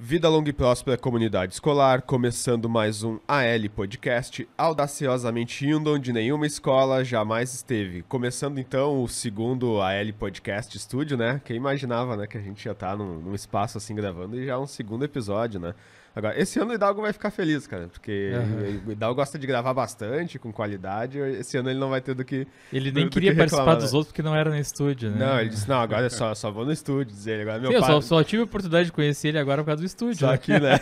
Vida longa e próspera comunidade escolar, começando mais um AL Podcast, audaciosamente indo onde nenhuma escola jamais esteve. Começando então o segundo AL Podcast Studio, né? Quem imaginava, né, que a gente ia estar num espaço assim gravando e já um segundo episódio, né? Agora, esse ano o Hidalgo vai ficar feliz, cara, porque o Hidalgo gosta de gravar bastante, com qualidade, esse ano ele não vai ter do que Ele nem queria participar dos outros porque não era no estúdio, né? Não, ele disse, não, agora só vou no estúdio, dizer ele. Agora meu Sim, pai... eu só tive a oportunidade de conhecer ele agora por causa do estúdio. Só que, né?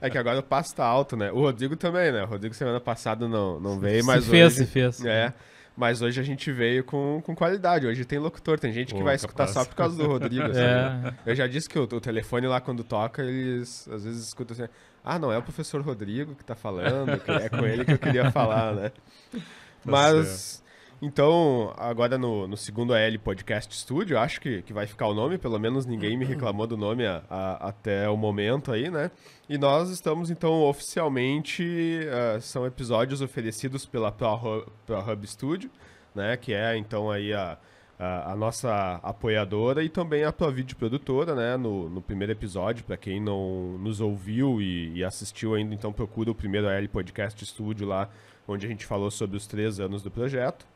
É que agora o passo tá alto, né? O Rodrigo também, né? O Rodrigo semana passada não veio, mas se fez. É, mas hoje a gente veio com qualidade. Hoje tem locutor, tem gente que vai escutar só por causa do Rodrigo, sabe? Eu já disse que o telefone lá quando toca, eles às vezes escutam assim, não é o professor Rodrigo que tá falando, que é com ele que eu queria falar, né? Mas... Então, agora no segundo AL Podcast Studio, eu acho que vai ficar o nome, pelo menos ninguém me reclamou do nome até o momento aí, né? E nós estamos, então, oficialmente, são episódios oferecidos pela ProHub Studio, né? Que é, então, aí a nossa apoiadora e também a ProVideo produtora, né? No primeiro episódio, para quem não nos ouviu e assistiu ainda, então procura o primeiro AL Podcast Studio lá, onde a gente falou sobre os 3 anos do projeto.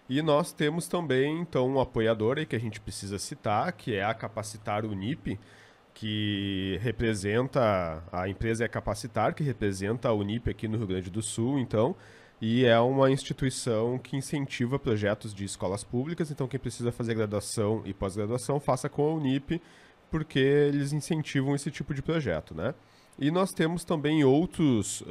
E nós temos também, então, um apoiador aí que a gente precisa citar, que é a Capacitar Unip, que representa, a empresa é Capacitar, que representa a Unip aqui no Rio Grande do Sul, então, e é uma instituição que incentiva projetos de escolas públicas, então quem precisa fazer graduação e pós-graduação, faça com a Unip, porque eles incentivam esse tipo de projeto, né? E nós temos também outros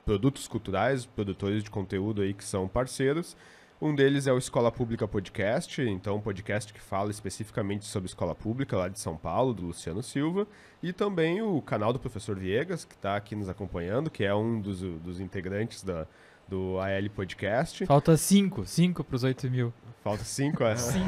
produtos culturais, produtores de conteúdo aí que são parceiros. Um deles é o Escola Pública Podcast, então um podcast que fala especificamente sobre escola pública lá de São Paulo, do Luciano Silva, e também o canal do Professor Viegas, que está aqui nos acompanhando, que é um dos integrantes do AL Podcast. Falta 5 para os 8 mil. Falta 5, é? 5.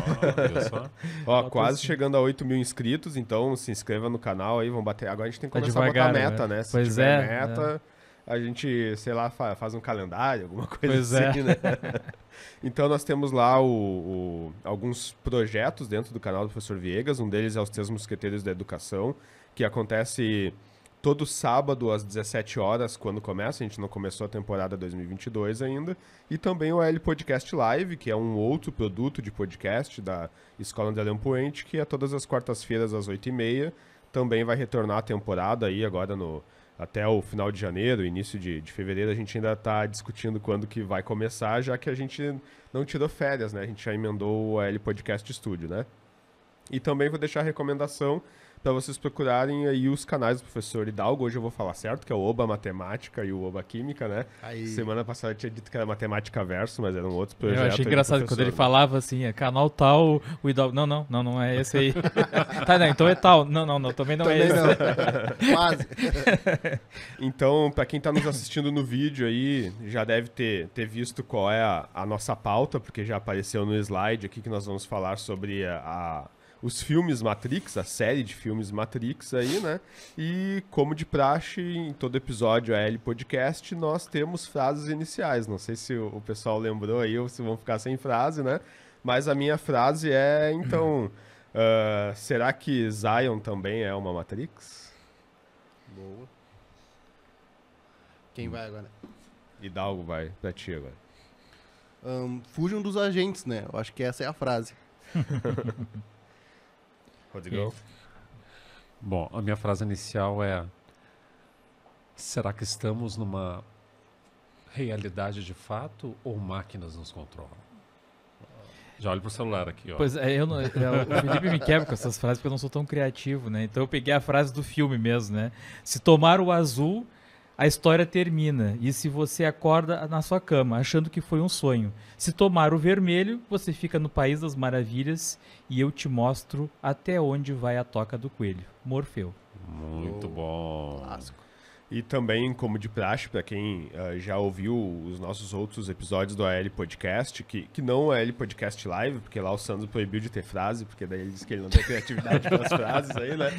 Quase chegando a 8 mil inscritos, então se inscreva no canal aí, vamos bater. Agora a gente tem que começar a botar meta, né? Se tiver meta... A gente, sei lá, faz um calendário, alguma coisa assim, né? Então nós temos lá alguns projetos dentro do canal do Professor Viegas. Um deles é os 3 Mosqueteiros da Educação, que acontece todo sábado às 17 horas, quando começa. A gente não começou a temporada 2022 ainda. E também o AL Podcast Live, que é um outro produto de podcast da Escola André Leão Poente, que é todas as quartas-feiras às 8h30. Também vai retornar a temporada aí agora até o final de janeiro, início de fevereiro, a gente ainda está discutindo quando que vai começar, já que a gente não tirou férias, né? A gente já emendou o AL Podcast Studio, né? E também vou deixar a recomendação para vocês procurarem aí os canais do Professor Hidalgo. Hoje eu vou falar certo, que é o Oba Matemática e o Oba Química, né? Aí. Semana passada eu tinha dito que era Matemática Verso, mas eram outros projetos. Eu achei engraçado quando ele falava assim, canal tal, o Hidalgo, não é esse aí. Tá, não, então é tal. Não, também não é esse. Quase. Então, para quem está nos assistindo no vídeo aí, já deve ter visto qual é a nossa pauta, porque já apareceu no slide aqui que nós vamos falar sobre os filmes Matrix, a série de filmes Matrix aí, né? E como de praxe, em todo episódio AL Podcast, nós temos frases iniciais. Não sei se o pessoal lembrou aí ou se vão ficar sem frase, né? Mas a minha frase é, então, será que Zion também é uma Matrix? Boa. Quem vai agora? Hidalgo vai pra ti agora. Fujam dos agentes, né? Eu acho que essa é a frase. Rodrigo? Bom, a minha frase inicial é: será que estamos numa realidade de fato ou máquinas nos controlam? Já olho pro celular aqui, ó. Pois é, o Felipe me quebra com essas frases porque eu não sou tão criativo, né? Então eu peguei a frase do filme mesmo, né? Se tomar o azul, a história termina. E se você acorda na sua cama, achando que foi um sonho. Se tomar o vermelho, você fica no País das Maravilhas e eu te mostro até onde vai a toca do coelho. Morfeu. Muito bom. Clássico. E também, como de praxe, para quem já ouviu os nossos outros episódios do AL Podcast, que não é AL Podcast Live, porque lá o Sandro proibiu de ter frase, porque daí ele disse que ele não tem criatividade para as frases aí, né?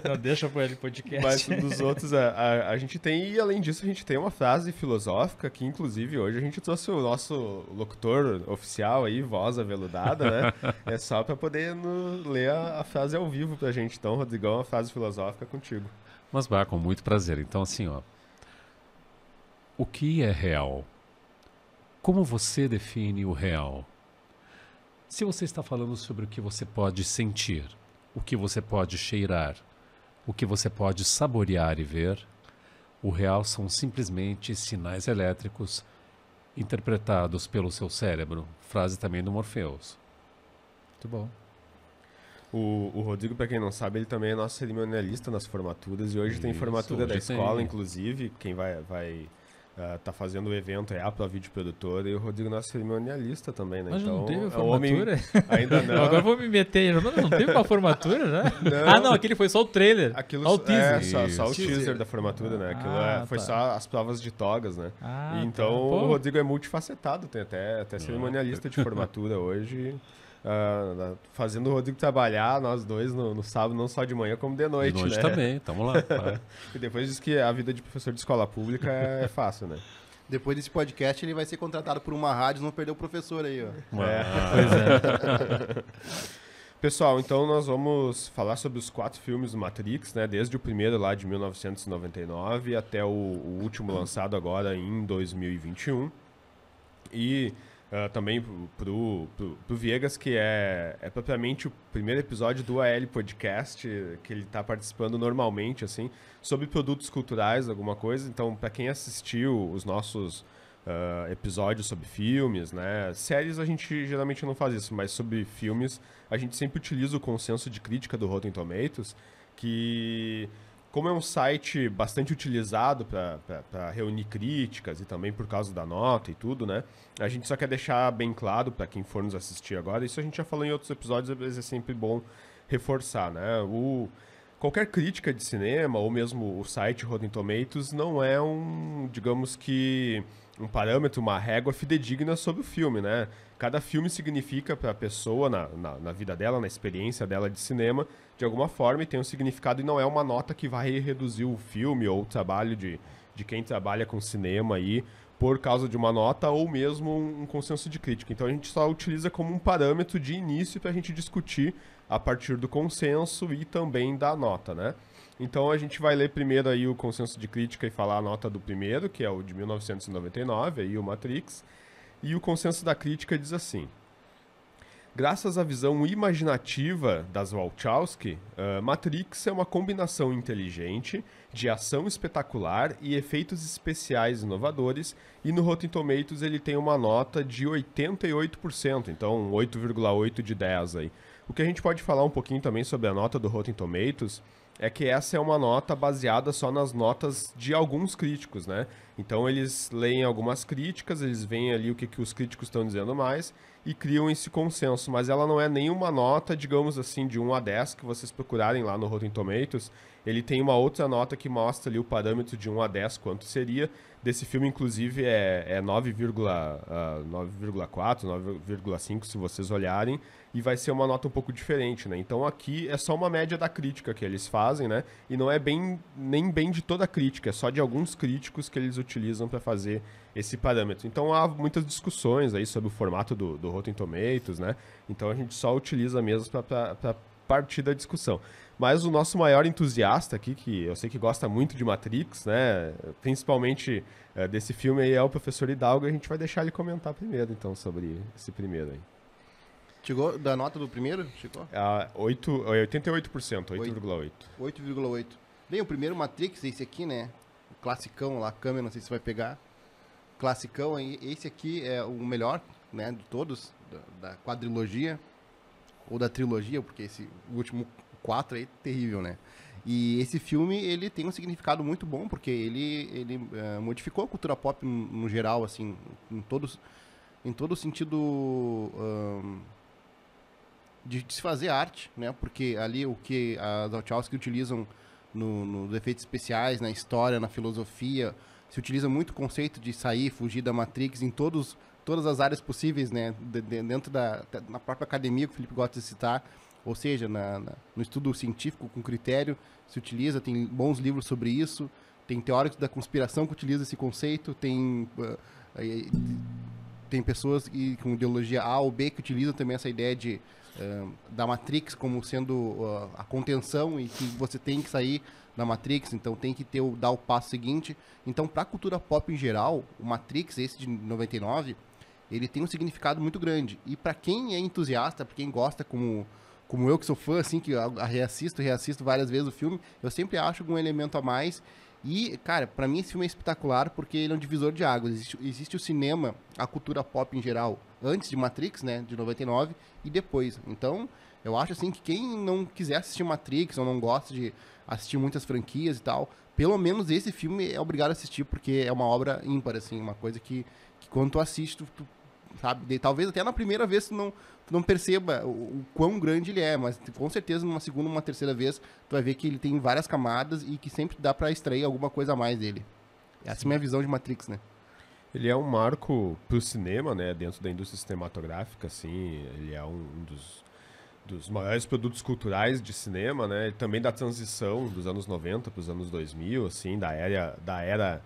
Não deixa pro AL Podcast. Mas dos outros a gente tem, e além disso a gente tem uma frase filosófica, que inclusive hoje a gente trouxe o nosso locutor oficial aí, voz aveludada, né? É só para poder ler a frase ao vivo pra gente. Então, Rodrigão, a frase filosófica contigo. Mas vá, com muito prazer. Então, assim, ó. O que é real? Como você define o real? Se você está falando sobre o que você pode sentir, o que você pode cheirar, o que você pode saborear e ver, o real são simplesmente sinais elétricos interpretados pelo seu cérebro. Frase também do Morpheus. Muito bom. O Rodrigo, para quem não sabe, ele também é nosso cerimonialista nas formaturas, e hoje tem formatura da escola, inclusive. Quem vai tá fazendo o evento é a Provídeo Produtora, e o Rodrigo é nosso cerimonialista também, né? Mas então, não teve formatura? Ainda não. Agora vou me meter. Não teve uma formatura, né? Não. Não, aquele foi só o trailer. Só o teaser. Só o teaser da formatura, né? Aquilo foi só as provas de togas, né? Então, o Rodrigo é multifacetado, tem até cerimonialista de formatura hoje. Fazendo o Rodrigo trabalhar, nós dois, no sábado, não só de manhã, como de noite, de noite, né? Também, tamo lá. E depois diz que a vida de professor de escola pública é fácil, né? Depois desse podcast, ele vai ser contratado por uma rádio, não perder o professor aí, ó. Pois é. Pessoal, então nós vamos falar sobre os 4 filmes do Matrix, né? Desde o primeiro lá de 1999 até o último lançado agora em 2021. E também pro Viegas, que é propriamente o primeiro episódio do AL Podcast, que ele está participando normalmente, assim, sobre produtos culturais, alguma coisa. Então, para quem assistiu os nossos episódios sobre filmes, né? Séries a gente geralmente não faz isso, mas sobre filmes a gente sempre utiliza o consenso de crítica do Rotten Tomatoes, que, como é um site bastante utilizado para reunir críticas e também por causa da nota e tudo, né? A gente só quer deixar bem claro para quem for nos assistir agora, isso a gente já falou em outros episódios, mas é sempre bom reforçar, né? Qualquer crítica de cinema, ou mesmo o site Rotten Tomatoes, não é digamos que, um parâmetro, uma régua fidedigna sobre o filme, né? Cada filme significa para a pessoa, na vida dela, na experiência dela de cinema, de alguma forma, e tem um significado, e não é uma nota que vai reduzir o filme ou o trabalho de quem trabalha com cinema aí por causa de uma nota, ou mesmo um consenso de crítica. Então a gente só utiliza como um parâmetro de início para a gente discutir a partir do consenso e também da nota, né? Então a gente vai ler primeiro aí o consenso de crítica e falar a nota do primeiro, que é o de 1999, aí o Matrix. E o consenso da crítica diz assim: graças à visão imaginativa das Wachowski, Matrix é uma combinação inteligente de ação espetacular e efeitos especiais inovadores, e no Rotten Tomatoes ele tem uma nota de 88%, então 8,8 de 10 aí. O que a gente pode falar um pouquinho também sobre a nota do Rotten Tomatoes é que essa é uma nota baseada só nas notas de alguns críticos, né? Então eles leem algumas críticas, eles veem ali o que os críticos estão dizendo mais e criam esse consenso, mas ela não é nenhuma nota, digamos assim, de 1 a 10 que vocês procurarem lá no Rotten Tomatoes. Ele tem uma outra nota que mostra ali o parâmetro de 1 a 10 quanto seria. Desse filme, inclusive, é 9,4, 9,5 se vocês olharem, e vai ser uma nota um pouco diferente, né? Então aqui é só uma média da crítica que eles fazem, né? E não é nem bem de toda a crítica, é só de alguns críticos que eles utilizam para fazer esse parâmetro. Então há muitas discussões aí sobre o formato do Rotten Tomatoes, né? Então a gente só utiliza mesmo para partir da discussão. Mas o nosso maior entusiasta aqui, que eu sei que gosta muito de Matrix, né? Principalmente desse filme aí, é o professor Hidalgo, e a gente vai deixar ele comentar primeiro, então, sobre esse primeiro aí. Chegou da nota do primeiro? Chegou? 88%, 8,8. 8,8. Bem, o primeiro Matrix, esse aqui, né? O classicão lá, a câmera, não sei se vai pegar. Classicão, esse aqui é o melhor, né, de todos, da quadrilogia, ou da trilogia, porque esse último 4 aí é terrível, né? E esse filme, ele tem um significado muito bom, porque ele modificou a cultura pop no geral, assim, em todo o sentido de se fazer arte, né? Porque ali o que as Wachowski utilizam nos efeitos especiais, na história, na filosofia. Se utiliza muito o conceito de sair, fugir da Matrix em todas as áreas possíveis, né? Dentro na própria academia, que o Felipe gosta de citar, ou seja, no estudo científico com critério, se utiliza, tem bons livros sobre isso, tem teóricos da conspiração que utilizam esse conceito, tem pessoas com ideologia A ou B que utilizam também essa ideia da Matrix como sendo a contenção e que você tem que sair da Matrix, então tem que dar o passo seguinte. Então, para a cultura pop em geral, o Matrix, esse de 99, ele tem um significado muito grande. E para quem é entusiasta, para quem gosta, como eu que sou fã, assim, que reassisto várias vezes o filme, eu sempre acho um elemento a mais. E, cara, pra mim esse filme é espetacular porque ele é um divisor de águas. Existe o cinema, a cultura pop em geral, antes de Matrix, né, de 99, e depois. Então, eu acho, assim, que quem não quiser assistir Matrix ou não gosta de assistir muitas franquias e tal, pelo menos esse filme é obrigado a assistir porque é uma obra ímpar, assim, uma coisa que quando tu assiste, tu sabe, talvez até na primeira vez tu não perceba o quão grande ele é, mas com certeza numa segunda, uma terceira vez, tu vai ver que ele tem várias camadas e que sempre dá pra extrair alguma coisa a mais dele. Essa é a minha visão de Matrix, né? Ele é um marco pro cinema, né, dentro da indústria cinematográfica, assim, ele é um dos maiores produtos culturais de cinema, né, e também da transição dos anos 90 para os anos 2000, assim, da era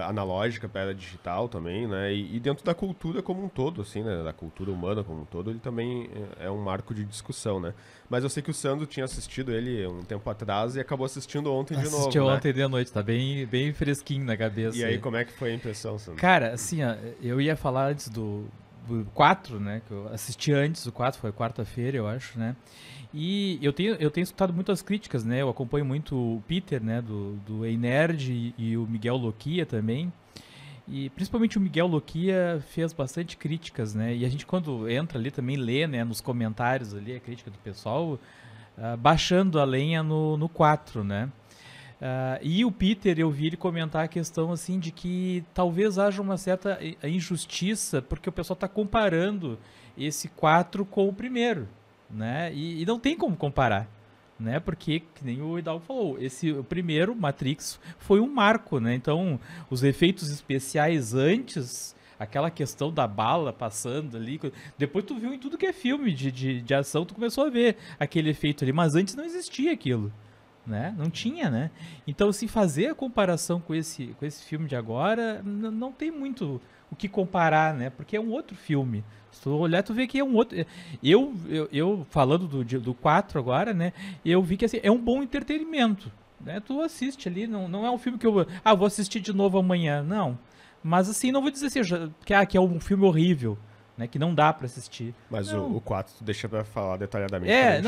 analógica para a era digital também, né, e dentro da cultura como um todo, assim, né, da cultura humana como um todo, ele também é um marco de discussão, né. Mas eu sei que o Sandro tinha assistido ele um tempo atrás e acabou assistindo ontem de novo, Assistiu né? ontem de noite, tá bem fresquinho na cabeça. E aí, como é que foi a impressão, Sandro? Cara, assim, ó, eu ia falar antes do 4, né, que eu assisti antes do 4, foi quarta-feira, eu acho, né, e eu tenho escutado muitas críticas, né, eu acompanho muito o Peter, né, do Ei Nerd e o Miguel Loquia também, e principalmente o Miguel Loquia fez bastante críticas, né, e a gente quando entra ali também lê, né, nos comentários ali a crítica do pessoal, baixando a lenha no 4, né. E o Peter, eu vi ele comentar a questão assim de que talvez haja uma certa injustiça porque o pessoal está comparando esse 4 com o primeiro, né? E não tem como comparar, né? Porque, que nem o Hidalgo falou, o primeiro, Matrix, foi um marco, né? Então, os efeitos especiais antes, aquela questão da bala passando ali, depois tu viu em tudo que é filme de ação, tu começou a ver aquele efeito ali, mas antes não existia aquilo. Né? Não tinha, né? Então, se fazer a comparação com esse filme de agora, não tem muito o que comparar, né? Porque é um outro filme. Se tu olhar, tu vê que é um outro... Eu falando do 4 agora, né? Eu vi que assim, é um bom entretenimento, né? Tu assiste ali, não é um filme que eu vou assistir de novo amanhã, não. Mas assim, não vou dizer assim, que é um filme horrível, né, que não dá pra assistir. Mas o 4 tu deixa pra falar detalhadamente. É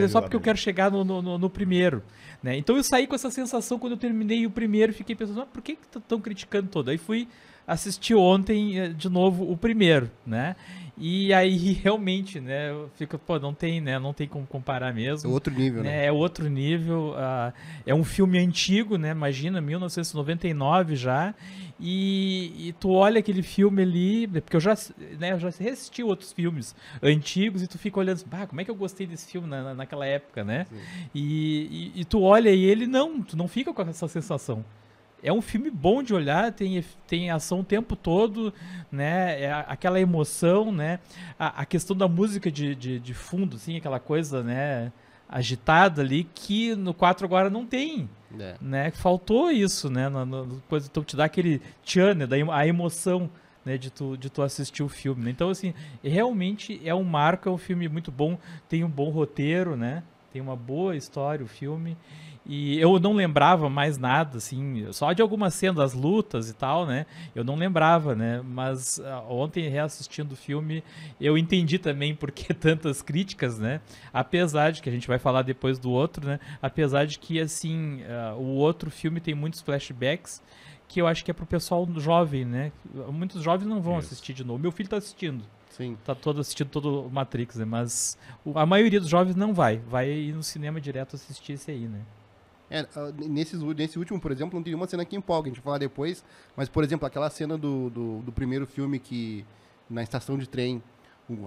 só porque eu quero chegar no primeiro, né? Então eu saí com essa sensação quando eu terminei o primeiro, fiquei pensando, por que estão criticando todo? Aí fui assistir ontem de novo o primeiro, né? E aí realmente, né, eu fico, não tem como comparar mesmo. É outro nível, né? É outro nível, é um filme antigo, né? Imagina, 1999 já. E tu olha aquele filme ali, porque eu já reassisti outros filmes antigos e tu fica olhando, como é que eu gostei desse filme naquela época, né? E tu olha e tu não fica com essa sensação. É um filme bom de olhar, tem ação o tempo todo, né? É aquela emoção, né? A questão da música de fundo, assim, aquela coisa, né? Agitada ali, que no 4 agora não tem, né? Faltou isso, né? Então te dá aquele tchan, né? A emoção, né? De tu assistir o filme, né? Então, assim, realmente é um marco, é um filme muito bom, tem um bom roteiro, né? Tem uma boa história o filme. E eu não lembrava mais nada, assim, só de algumas cenas das lutas e tal, né? Eu não lembrava, né? Mas ontem, reassistindo o filme, eu entendi também por que tantas críticas, né? Apesar de que a gente vai falar depois do outro, né? Apesar de que, assim, o outro filme tem muitos flashbacks que eu acho que é pro pessoal jovem, né? Muitos jovens não vão assistir de novo. Meu filho tá assistindo. Sim. Tá assistindo todo o Matrix, né? Mas a maioria dos jovens não vai ir no cinema direto assistir esse aí, né? Nesse último, por exemplo, não tem nenhuma cena que empolga, a gente vai falar depois, mas, por exemplo, aquela cena do primeiro filme que, na estação de trem,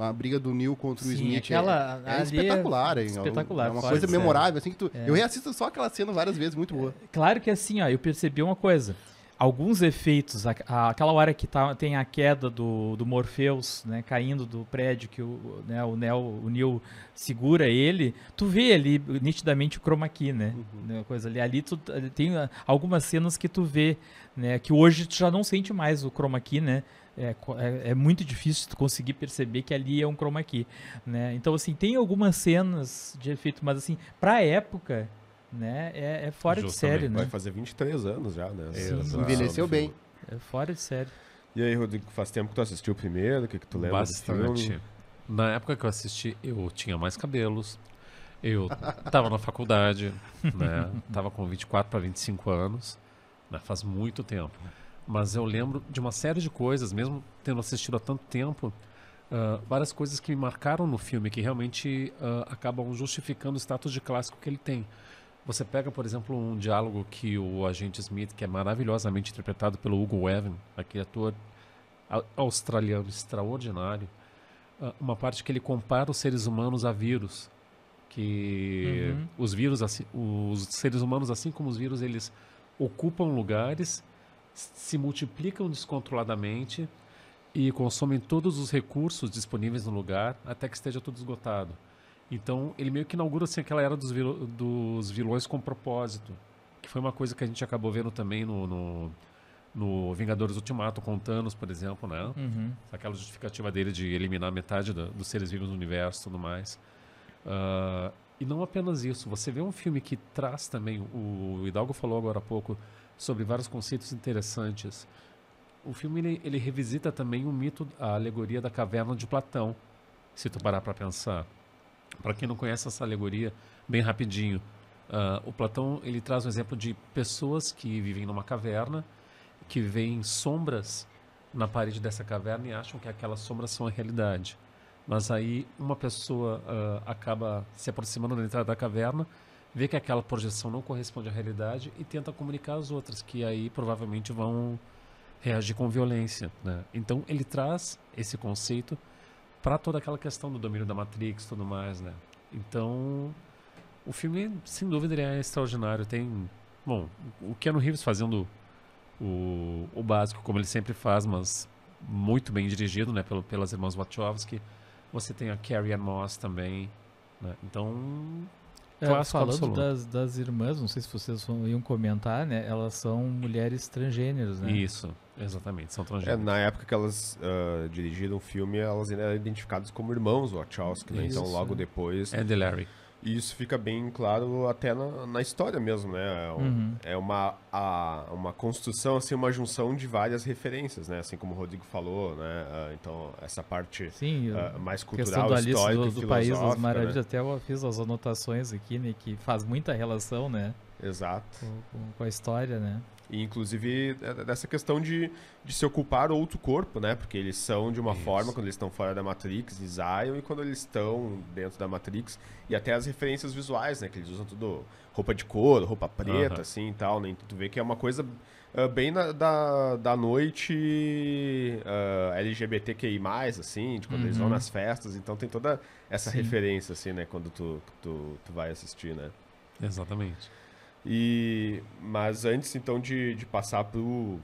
a briga do Neo contra o Smith é espetacular. Espetacular. É uma coisa memorável, assim, que eu reassisto só aquela cena várias vezes, muito boa. Claro que assim, ó, eu percebi uma coisa. Alguns efeitos, aquela hora que tem a queda do Morpheus, né, caindo do prédio, que o Neo segura ele, tu vê ali nitidamente o chroma key, né, coisa ali. Ali tem algumas cenas que tu vê, né, que hoje tu já não sente mais o chroma key, né, é muito difícil tu conseguir perceber que ali é um chroma key, né. Então, assim, tem algumas cenas de efeito, mas assim, pra época... né? É fora de série, né? Vai fazer 23 anos já, né? Envelheceu bem. É fora de série. E aí, Rodrigo, faz tempo que tu assistiu o primeiro? O que tu lembra Bastante. do filme? Na época que eu assisti, eu tinha mais cabelos. Eu tava na faculdade, né? Tava com 24 para 25 anos. Né? Faz muito tempo. Mas eu lembro de uma série de coisas, mesmo tendo assistido há tanto tempo, várias coisas que me marcaram no filme, que realmente acabam justificando o status de clássico que ele tem. Você pega, por exemplo, um diálogo que o agente Smith, que é maravilhosamente interpretado pelo Hugo Weaving, aquele ator australiano extraordinário, uma parte que ele compara os seres humanos a vírus, que os seres humanos, assim como os vírus, eles ocupam lugares, se multiplicam descontroladamente e consomem todos os recursos disponíveis no lugar até que esteja tudo esgotado. Então, ele meio que inaugura assim, aquela era dos vilões com propósito, que foi uma coisa que a gente acabou vendo também no Vingadores Ultimato, com Thanos, por exemplo, né? Aquela justificativa dele de eliminar metade dos seres vivos no universo e tudo mais. E não apenas isso, você vê um filme que traz também, o Hidalgo falou agora há pouco, sobre vários conceitos interessantes. O filme ele revisita também o mito, a alegoria da caverna de Platão, se tu parar para pensar. Para quem não conhece essa alegoria, bem rapidinho, o Platão ele traz um exemplo de pessoas que vivem numa caverna, que veem sombras na parede dessa caverna e acham que aquelas sombras são a realidade. Mas aí uma pessoa acaba se aproximando da entrada da caverna, vê que aquela projeção não corresponde à realidade e tenta comunicar às outras, que aí provavelmente vão reagir com violência, né? Então ele traz esse conceito para toda aquela questão do domínio da Matrix e tudo mais, né? Então, o filme, sem dúvida, ele é extraordinário. Tem, bom, o Keanu Reeves fazendo o básico, como ele sempre faz, mas muito bem dirigido, né? Pelas irmãs Wachowski. Você tem a Carrie Ann Moss também, né? Então, falando das irmãs, não sei se vocês iam comentar, né? Elas são mulheres transgêneros, né? Isso, exatamente, são transgêneros. Na época que elas dirigiram o filme, elas ainda eram identificadas como irmãos Wachowski, né? Então logo depois... Ed e Larry. E isso fica bem claro até na história mesmo, né? É uma construção, assim, uma junção de várias referências, né? Assim como o Rodrigo falou, né? Então, essa parte mais cultural, histórica, do País das Maravilhas, né? Até eu fiz as anotações aqui, né? Que faz muita relação, né? Exato. Com a história, né? E, inclusive, dessa questão de se ocupar outro corpo, né? Porque eles são de uma forma quando eles estão fora da Matrix, Zion, e quando eles estão dentro da Matrix. E até as referências visuais, né? Que eles usam tudo roupa de couro, roupa preta, assim, e tal, né? Então, tu vê que é uma coisa bem da noite LGBTQI+, assim, de quando eles vão nas festas. Então, tem toda essa referência, assim, né? Quando tu vai assistir, né? Exatamente. Mas antes, então, de passar pro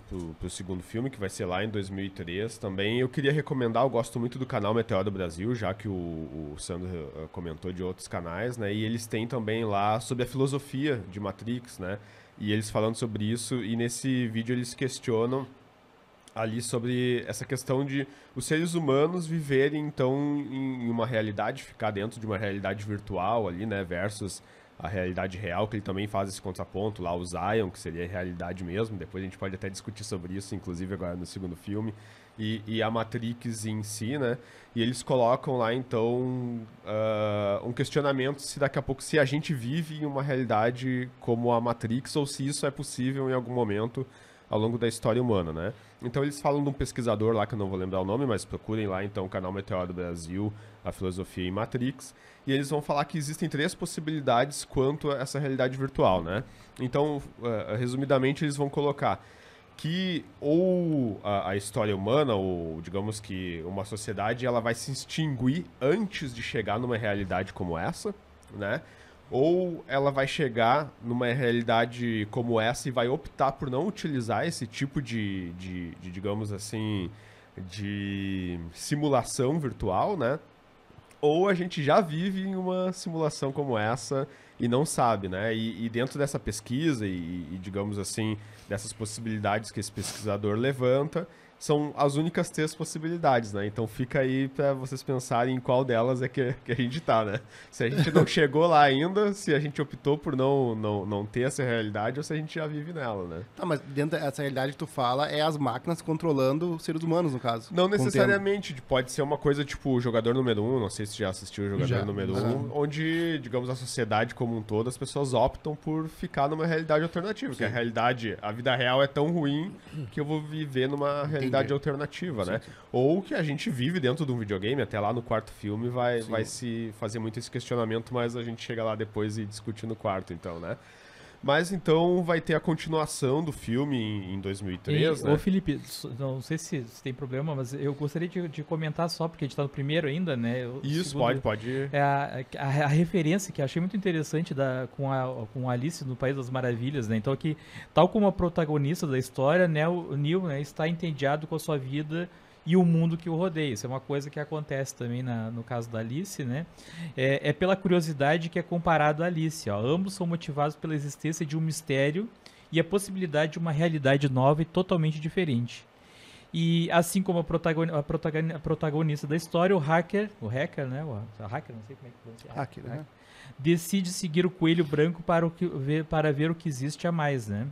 segundo filme, que vai ser lá em 2003, também eu queria recomendar, eu gosto muito do canal Meteoro Brasil, já que o Sandro comentou de outros canais, né? E eles têm também lá sobre a filosofia de Matrix, né? E eles falando sobre isso, e nesse vídeo eles questionam ali sobre essa questão de os seres humanos viverem, então, em uma realidade, ficar dentro de uma realidade virtual ali, né? Versus a realidade real, que ele também faz esse contraponto lá, o Zion, que seria a realidade mesmo. Depois a gente pode até discutir sobre isso, inclusive agora no segundo filme. E a Matrix em si, né? E eles colocam lá, então, um questionamento se daqui a pouco, se a gente vive em uma realidade como a Matrix, ou se isso é possível em algum momento ao longo da história humana, né? Então eles falam de um pesquisador lá, que eu não vou lembrar o nome, mas procurem lá, então, o canal Meteoro Brasil, a filosofia em Matrix, e eles vão falar que existem 3 possibilidades quanto a essa realidade virtual, né? Então, resumidamente, eles vão colocar que ou a história humana, ou digamos que uma sociedade, ela vai se extinguir antes de chegar numa realidade como essa, né? Ou ela vai chegar numa realidade como essa e vai optar por não utilizar esse tipo de digamos assim, de simulação virtual, né? Ou a gente já vive em uma simulação como essa e não sabe, né? E dentro dessa pesquisa e, digamos assim, dessas possibilidades que esse pesquisador levanta, são as únicas 3 possibilidades, né? Então fica aí para vocês pensarem em qual delas é que a gente tá, né? Se a gente não chegou lá ainda, se a gente optou por não ter essa realidade ou se a gente já vive nela, né? Tá, mas dentro dessa realidade que tu fala é as máquinas controlando os seres humanos, no caso. Não necessariamente, pode ser uma coisa tipo o Jogador Número 1, não sei se já assistiu o Jogador Número 1, onde, digamos, a sociedade como um todo, as pessoas optam por ficar numa realidade alternativa, que a realidade, a vida real é tão ruim que eu vou viver numa realidade alternativa, né? Sim. Ou que a gente vive dentro de um videogame, até lá no quarto filme vai se fazer muito esse questionamento, mas a gente chega lá depois e discute no quarto, então, né? Mas então vai ter a continuação do filme em 2003, né? Ô Felipe, não sei se tem problema, mas eu gostaria de comentar só, porque a gente tá no primeiro ainda, né? Isso, pode. É a referência que eu achei muito interessante com Alice no País das Maravilhas, né? Então aqui, tal como a protagonista da história, né, o Neil, né, está entediado com a sua vida e o mundo que o rodeia. Isso é uma coisa que acontece também no caso da Alice, né? É pela curiosidade que é comparado a Alice, ó. Ambos são motivados pela existência de um mistério e a possibilidade de uma realidade nova e totalmente diferente. E assim como a protagonista da história, o hacker, né? O hacker, não sei como é que pronuncia. Hacker, né? Decide seguir o coelho branco para ver o que existe a mais, né?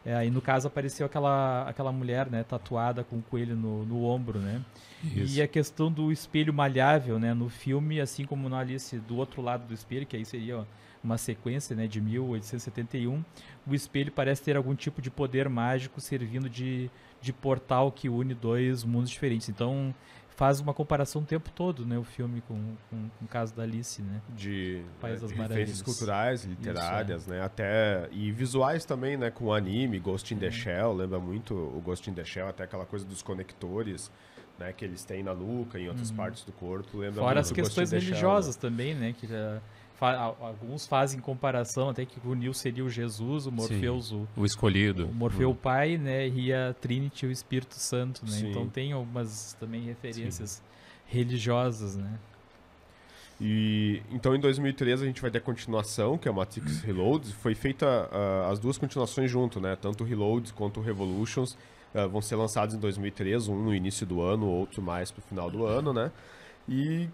E no caso apareceu aquela mulher, né, tatuada com um coelho no ombro, né? Isso. E a questão do espelho malhável, né, no filme, assim como no Alice, do outro lado do espelho, que aí seria uma sequência, né, de 1871, o espelho parece ter algum tipo de poder mágico servindo de portal que une 2 mundos diferentes. Então faz uma comparação o tempo todo, né, o filme com o caso da Alice, né? De País das referências culturais, literárias, né? Até e visuais também, né, com anime, Ghost in the Shell, lembra muito o Ghost in the Shell, até aquela coisa dos conectores, né, que eles têm na nuca, em outras partes do corpo, lembra Fora muito as questões religiosas também, né, que alguns fazem comparação até que o Neo seria o Jesus, o Morpheus o escolhido, o Morfeu o Pai, né, e a Trinity o Espírito Santo, né? Sim. Então tem algumas também referências religiosas, né? E então em 2013 a gente vai ter a continuação, que é o Matrix Reloads. Foi feita as 2 continuações junto, né? Tanto o Reloads quanto o Revolutions vão ser lançados em 2013, um no início do ano, outro mais pro final do ano, né? E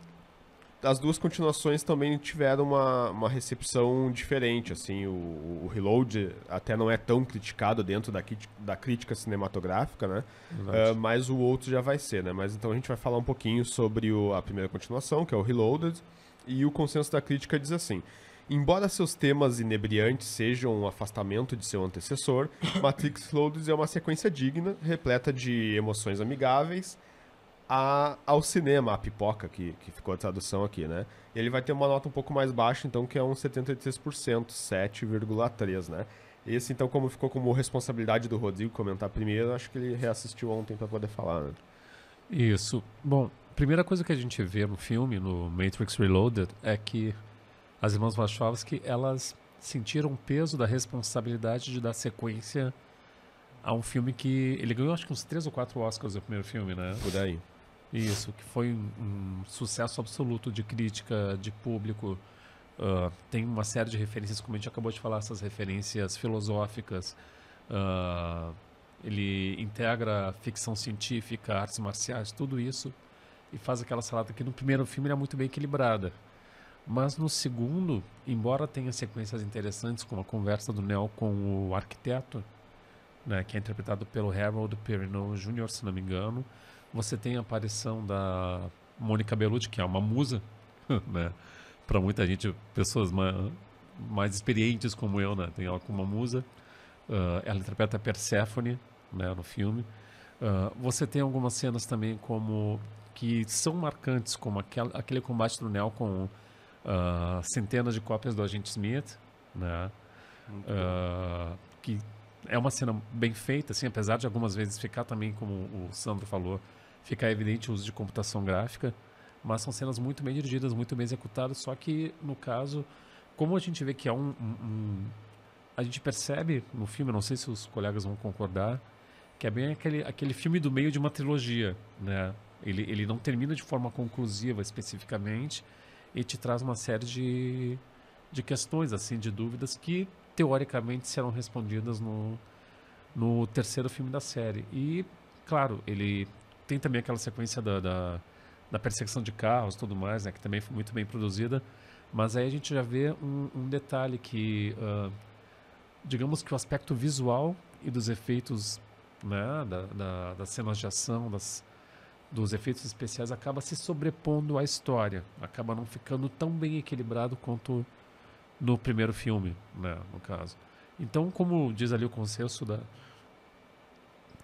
as 2 continuações também tiveram uma recepção diferente, assim, o Reload até não é tão criticado dentro da crítica cinematográfica, né? Mas o outro já vai ser, né? Mas então a gente vai falar um pouquinho sobre a primeira continuação, que é o Reloaded, e o consenso da crítica diz assim: embora seus temas inebriantes sejam um afastamento de seu antecessor, Matrix Reloaded é uma sequência digna, repleta de emoções amigáveis, ao cinema, a pipoca, que ficou a tradução aqui, né? Ele vai ter uma nota um pouco mais baixa, então, que é um 73%, 7,3%, né? Esse, então, como ficou como responsabilidade do Rodrigo comentar primeiro, acho que ele reassistiu ontem para poder falar, né? Isso. Bom, primeira coisa que a gente vê no filme, no Matrix Reloaded, é que as irmãs Wachowski, elas sentiram o peso da responsabilidade de dar sequência a um filme que... Ele ganhou, acho que uns 3 ou 4 Oscars no primeiro filme, né? Por aí. Isso, que foi um sucesso absoluto de crítica, de público. Tem uma série de referências, como a gente acabou de falar, essas referências filosóficas. Ele integra ficção científica, artes marciais, tudo isso, e faz aquela salada que no primeiro filme era muito bem equilibrada. Mas no segundo, embora tenha sequências interessantes, como a conversa do Neo com o arquiteto, né, que é interpretado pelo Harold Perrineau Jr., se não me engano, você tem a aparição da Mônica Bellucci, que é uma musa, né? Para muita gente, pessoas mais experientes como eu, né? Tem ela como uma musa. Ela interpreta a Perséfone, né, no filme. Você tem algumas cenas também que são marcantes, como aquele combate do Neo com centenas de cópias do Agente Smith, né? Que é uma cena bem feita, assim, apesar de algumas vezes ficar também, como o Sandro falou, ficar evidente o uso de computação gráfica, mas são cenas muito bem dirigidas, muito bem executadas, só que, no caso, como a gente vê que é a gente percebe no filme, não sei se os colegas vão concordar, que é bem aquele filme do meio de uma trilogia, né? Ele não termina de forma conclusiva especificamente e te traz uma série de questões, assim, de dúvidas que teoricamente serão respondidas no terceiro filme da série. E, claro, ele tem também aquela sequência da perseguição de carros e tudo mais, né, que também foi muito bem produzida, mas aí a gente já vê um detalhe que, digamos que o aspecto visual e dos efeitos, né, das cenas de ação, dos efeitos especiais acaba se sobrepondo à história, acaba não ficando tão bem equilibrado quanto no primeiro filme, né, no caso. Então, como diz ali o consenso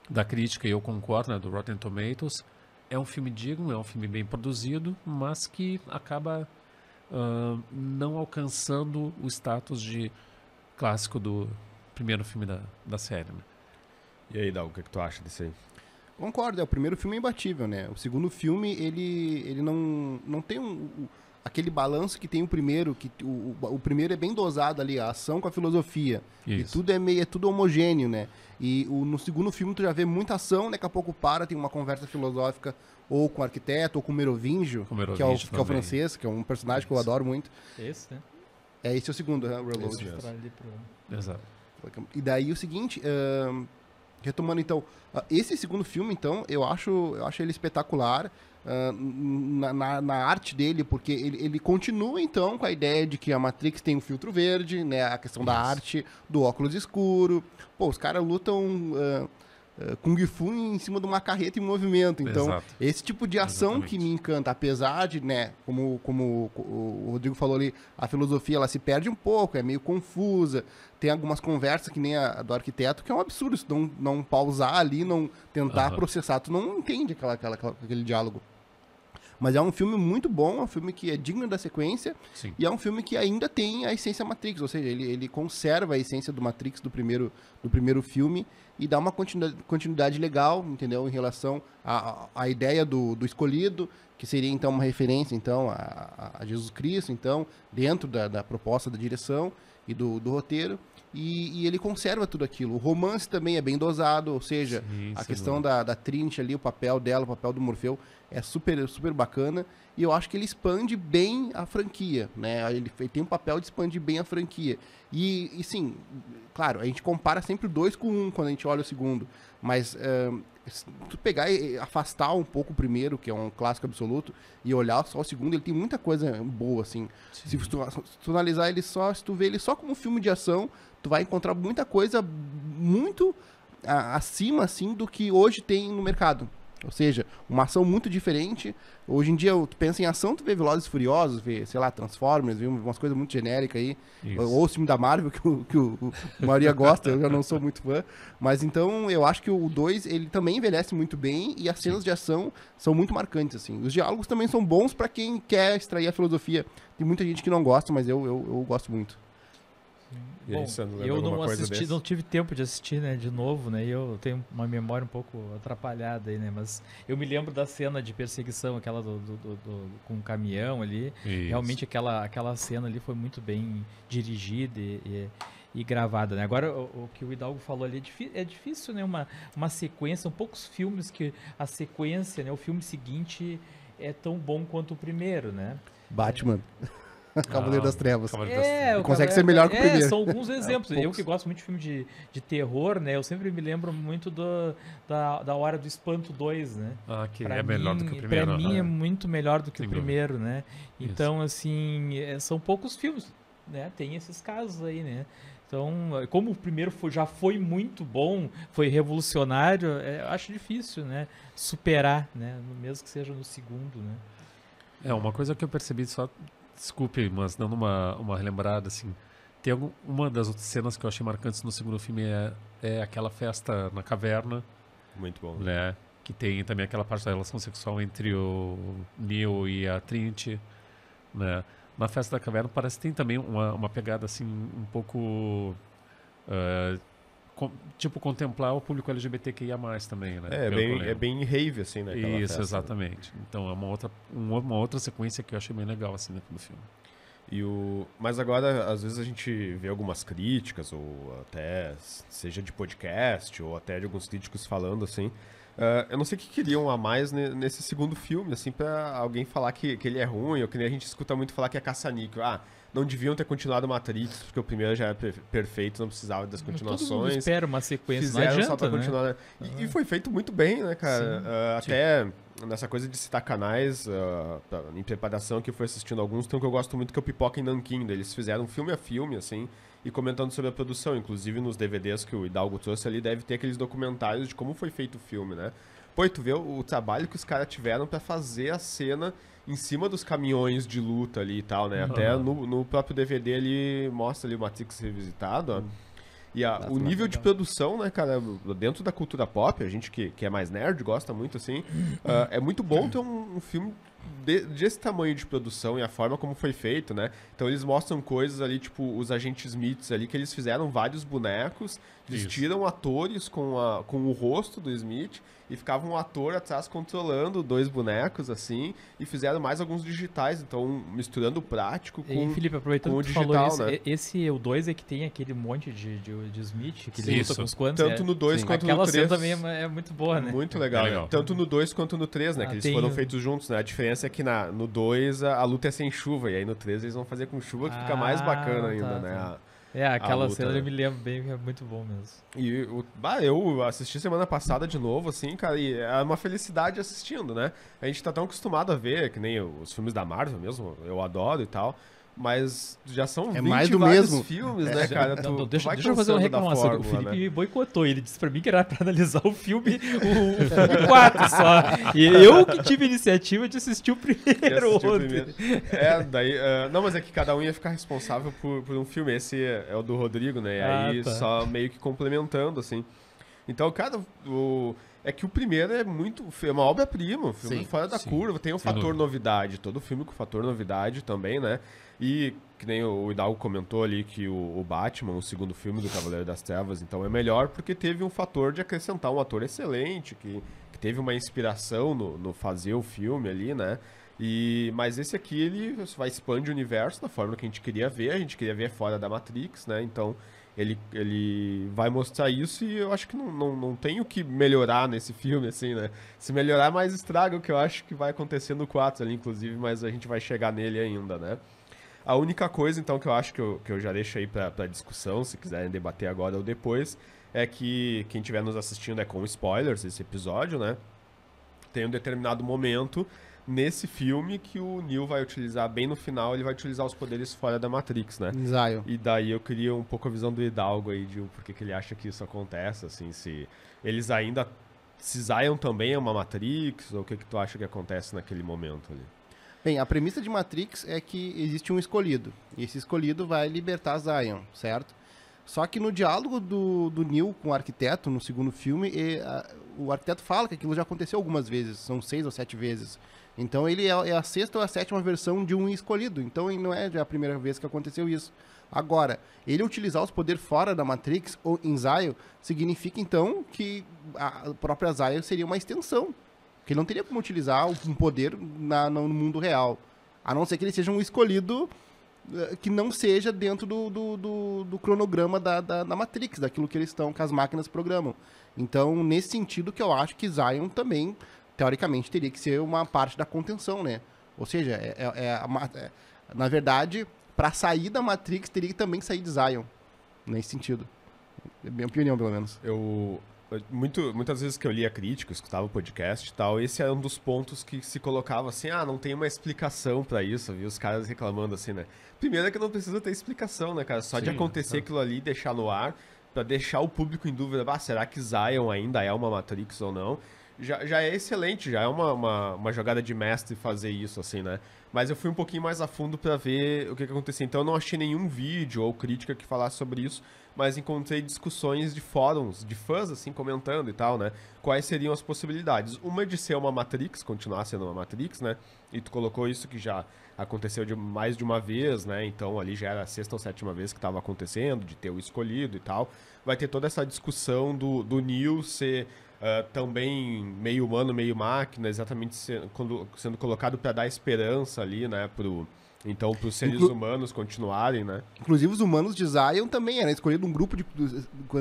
da crítica, e eu concordo, né, do Rotten Tomatoes, é um filme digno, é um filme bem produzido, mas que acaba não alcançando o status de clássico do primeiro filme da série, né? E aí, Dal, o que tu acha disso aí? Concordo, o primeiro filme é imbatível, né? O segundo filme, ele não tem aquele balanço que tem o primeiro, que o primeiro é bem dosado ali, a ação com a filosofia. Isso. E é tudo homogêneo, né? E no segundo filme tu já vê muita ação, daqui a pouco tem uma conversa filosófica ou com o arquiteto, ou com o Merovingio, que é o francês, que é um personagem que eu adoro muito. Esse, né? Esse é o segundo, né? Reload. Exato. E daí o seguinte, retomando então, esse segundo filme, então, eu acho ele espetacular na arte dele, porque ele continua, então, com a ideia de que a Matrix tem um filtro verde, né, a questão da arte, do óculos escuro. Pô, os caras lutam Kung Fu em cima de uma carreta em movimento. Então, Exato. esse tipo de ação Exatamente. que me encanta, apesar de, né, como o Rodrigo falou ali, a filosofia ela se perde um pouco, é meio confusa. Tem algumas conversas, que nem a do arquiteto, que é um absurdo. Se não pausar ali, não tentar processar, tu não entende aquele diálogo. Mas é um filme muito bom, é um filme que é digno da sequência. Sim. E é um filme que ainda tem a essência Matrix, ou seja, ele conserva a essência do Matrix do primeiro filme e dá uma continuidade legal, entendeu? Em relação à ideia do escolhido, que seria então uma referência então a Jesus Cristo, então, dentro da proposta da direção e do roteiro. E ele conserva tudo aquilo. O romance também é bem dosado, ou seja, a questão da Trinity ali, o papel dela, o papel do Morfeu, é super, super bacana. E eu acho que ele expande bem a franquia, né? Ele tem um papel de expandir bem a franquia. E sim, claro, a gente compara sempre o 2 com o 1 quando a gente olha o segundo. Mas se tu pegar e afastar um pouco o primeiro, que é um clássico absoluto, e olhar só o segundo, ele tem muita coisa boa, assim. Se tu analisar ele só, se tu ver ele só como um filme de ação, tu vai encontrar muita coisa muito acima, assim, do que hoje tem no mercado. Ou seja, uma ação muito diferente. Hoje em dia, tu pensa em ação, tu vê Velozes e Furiosos, vê, sei lá, Transformers, vê umas coisas muito genéricas aí. Isso. Ou o filme da Marvel, que a maioria gosta, eu já não sou muito fã. Mas então, eu acho que o 2, ele também envelhece muito bem e as cenas de ação são muito marcantes, assim. Os diálogos também são bons pra quem quer extrair a filosofia. Tem muita gente que não gosta, mas eu gosto muito. Bom, eu não tive tempo de assistir, né, de novo, né, e eu tenho uma memória um pouco atrapalhada aí, né, mas eu me lembro da cena de perseguição, aquela com o caminhão ali. Isso. Realmente aquela cena ali foi muito bem dirigida e gravada, né. Agora, o que o Hidalgo falou ali, é difícil, né, uma sequência, são poucos filmes que a sequência, né, o filme seguinte é tão bom quanto o primeiro, né. Batman. Cavaleiro das Trevas. Consegue ser melhor que o primeiro. São alguns exemplos. Eu que gosto muito de filme de terror, né? Eu sempre me lembro muito da Hora do Espanto 2, né? Que pra é melhor do que o primeiro. Pra mim é muito melhor do que o primeiro, né? Então, assim, são poucos filmes, né? Tem esses casos aí, né? Então, como o primeiro já foi muito bom, foi revolucionário, eu acho difícil, né? Superar, né? Mesmo que seja no segundo, né? Uma coisa que eu percebi só... Desculpe, mas dando uma relembrada, assim, tem uma das outras cenas que eu achei marcantes no segundo filme é aquela festa na caverna. Muito bom. Né? Que tem também aquela parte da relação sexual entre o Neo e a Trinity, né? Na festa da caverna parece que tem também uma pegada, assim, um pouco tipo, contemplar o público LGBTQIA+, também, né? É bem rave, assim, né? Isso, festa, exatamente. Né? Então, é uma outra sequência que eu achei bem legal, assim, dentro do filme. Mas agora, às vezes a gente vê algumas críticas, ou até seja de podcast, ou até de alguns críticos falando, assim. Eu não sei o que queriam a mais nesse segundo filme, assim, pra alguém falar que ele é ruim, ou que nem a gente escuta muito falar que é caça-níquel. Não deviam ter continuado Matrix, porque o primeiro já era perfeito, não precisava das continuações. Todo mundo espera uma sequência, fizeram não adianta, só pra continuar. né? E foi feito muito bem, né, cara? Até nessa coisa de citar canais, em preparação que eu fui assistindo alguns, tem um que eu gosto muito que é o Pipoca em Nanquim. Eles fizeram filme a filme, assim, e comentando sobre a produção. Inclusive nos DVDs que o Hidalgo trouxe ali, deve ter aqueles documentários de como foi feito o filme, né? Pô, e tu vê o trabalho que os caras tiveram pra fazer a cena em cima dos caminhões de luta ali e tal, né? Até no próprio DVD ele mostra ali o Matrix revisitado, ó. E o nível de produção, né, cara, dentro da cultura pop, a gente que é mais nerd, gosta muito, assim, é muito bom ter um filme desse tamanho de produção e a forma como foi feito, né? Então eles mostram coisas ali, tipo, os agentes Smiths ali, que eles fizeram vários bonecos, vestiram atores com o rosto do Smith e ficava um ator atrás controlando 2 bonecos, assim, e fizeram mais alguns digitais, então misturando o prático com, Felipe, aproveitando com o que digital, falou isso, né? O 2 é que tem aquele monte de Smith, que ele luta com os quantos. Tanto no 2 quanto no 3. Aquela cena também é muito boa, né? Muito legal. Tanto no 2 quanto no 3, né? Que eles foram feitos juntos, né? A diferença é que no 2 a luta é sem chuva, e aí no 3 eles vão fazer com chuva, que fica mais bacana ainda, né? Aquela cena eu me lembro bem, é muito bom mesmo. E eu assisti semana passada de novo, assim, cara, e é uma felicidade assistindo, né? A gente tá tão acostumado a ver, que nem os filmes da Marvel mesmo, eu adoro e tal, mas já são 20 mais do mesmo filmes, né, cara? Deixa eu fazer uma reclamação. O Felipe me boicotou, ele disse pra mim que era pra analisar o filme 4 só. E eu que tive a iniciativa de assistir o primeiro ontem. Não, mas é que cada um ia ficar responsável por um filme. Esse é o do Rodrigo, né? E aí só meio que complementando, assim. Então, cara, é que o primeiro é uma obra-prima, filme fora da curva, tem o fator novidade, todo filme com fator novidade também, né? E que nem o Hidalgo comentou ali que o Batman, o segundo filme do Cavaleiro das Trevas, então é melhor porque teve um fator de acrescentar um ator excelente, que teve uma inspiração no fazer o filme ali, né? Mas esse aqui, ele vai expandir o universo da forma que a gente queria ver fora da Matrix, né? Então ele vai mostrar isso e eu acho que não tem o que melhorar nesse filme, assim, né? Se melhorar, mais estraga o que eu acho que vai acontecer no 4 ali, inclusive, mas a gente vai chegar nele ainda, né? A única coisa, então, que eu acho que eu já deixo aí pra discussão, se quiserem debater agora ou depois, é que quem estiver nos assistindo é com spoilers esse episódio, né? Tem um determinado momento nesse filme que o Neo vai utilizar, bem no final, ele vai utilizar os poderes fora da Matrix, né? Zion. E daí eu queria um pouco a visão do Hidalgo aí, de por que ele acha que isso acontece, assim, se eles ainda... Se Zion também é uma Matrix, ou o que tu acha que acontece naquele momento ali? Bem, a premissa de Matrix é que existe um escolhido, e esse escolhido vai libertar Zion, certo? Só que no diálogo do Neo com o arquiteto, no segundo filme, o arquiteto fala que aquilo já aconteceu algumas vezes, são 6 ou 7 vezes. Então ele é a 6ª ou a 7ª versão de um escolhido, então não é a primeira vez que aconteceu isso. Agora, ele utilizar os poderes fora da Matrix, ou em Zion, significa então que a própria Zion seria uma extensão. Porque ele não teria como utilizar um poder no mundo real. A não ser que ele seja um escolhido que não seja dentro do cronograma da Matrix, daquilo que eles estão, que as máquinas programam. Então, nesse sentido que eu acho que Zion também, teoricamente, teria que ser uma parte da contenção, né? Ou seja, na verdade, para sair da Matrix, teria que também sair de Zion. Nesse sentido. É minha opinião, pelo menos. Muitas vezes que eu lia crítica, escutava o podcast e tal, esse era um dos pontos que se colocava assim, não tem uma explicação pra isso, viu? Os caras reclamando assim, né? Primeiro é que não precisa ter explicação, né, cara? Só de acontecer aquilo ali, deixar no ar, pra deixar o público em dúvida, será que Zion ainda é uma Matrix ou não? já é excelente, já é uma jogada de mestre fazer isso, assim, né? Mas eu fui um pouquinho mais a fundo pra ver o que aconteceu. Então eu não achei nenhum vídeo ou crítica que falasse sobre isso, mas encontrei discussões de fóruns, de fãs, assim, comentando e tal, né? Quais seriam as possibilidades. Uma de ser uma Matrix, continuar sendo uma Matrix, né? E tu colocou isso que já aconteceu mais de uma vez, né? Então ali já era a 6ª ou 7ª vez que estava acontecendo, de ter o escolhido e tal. Vai ter toda essa discussão do Neo ser também meio humano, meio máquina, exatamente sendo colocado para dar esperança ali, né? Então, para os seres humanos continuarem, né? Inclusive, os humanos de Zion também eram escolhido um grupo